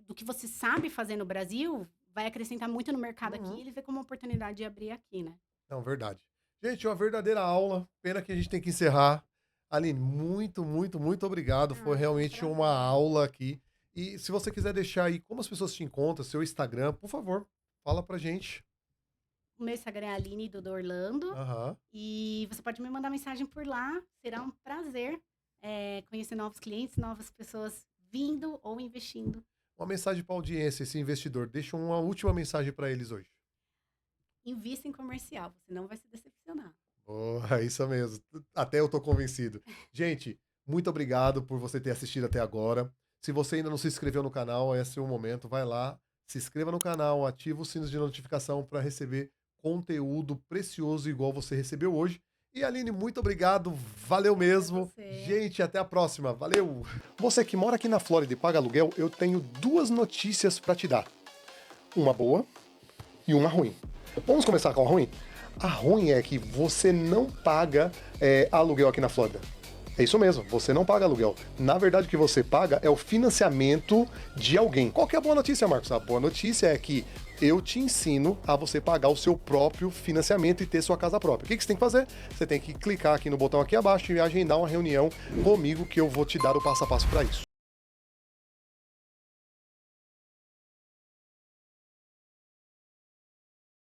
do que você sabe fazer no Brasil vai acrescentar muito no mercado aqui, Uhum. e ele vê como uma oportunidade de abrir aqui, né. Não, verdade. Gente, uma verdadeira aula. Pena que a gente tem que encerrar. Aline, muito, muito, muito obrigado. Foi Foi um realmente uma prazer. aula aqui. E se você quiser deixar aí como as pessoas te encontram, seu Instagram, por favor, fala pra gente. O meu Instagram é Aline Duda Orlando, Aham. e você pode me mandar mensagem por lá, será um prazer, conhecer novos clientes, novas pessoas vindo ou investindo. Uma mensagem pra audiência, esse investidor. Deixa uma última mensagem pra eles hoje. Invista em comercial, você não vai se decepcionar. Boa, é isso mesmo. Até eu tô convencido. Gente, muito obrigado por você ter assistido até agora. Se você ainda não se inscreveu no canal, esse é o momento. Vai lá, se inscreva no canal, ativa o sino de notificação para receber conteúdo precioso igual você recebeu hoje. E Aline, muito obrigado. Valeu Obrigada a mesmo. você. Gente, até a próxima. Valeu. Você que mora aqui na Flórida e paga aluguel, eu tenho 2 notícias para te dar. Uma boa e uma ruim. Vamos começar com a ruim? A ruim é que você não paga aluguel aqui na Flórida. É isso mesmo, você não paga aluguel. Na verdade, o que você paga é o financiamento de alguém. Qual que é a boa notícia, Marcos? A boa notícia é que eu te ensino a você pagar o seu próprio financiamento e ter sua casa própria. O que você tem que fazer? Você tem que clicar aqui no botão aqui abaixo e agendar uma reunião comigo que eu vou te dar o passo a passo para isso.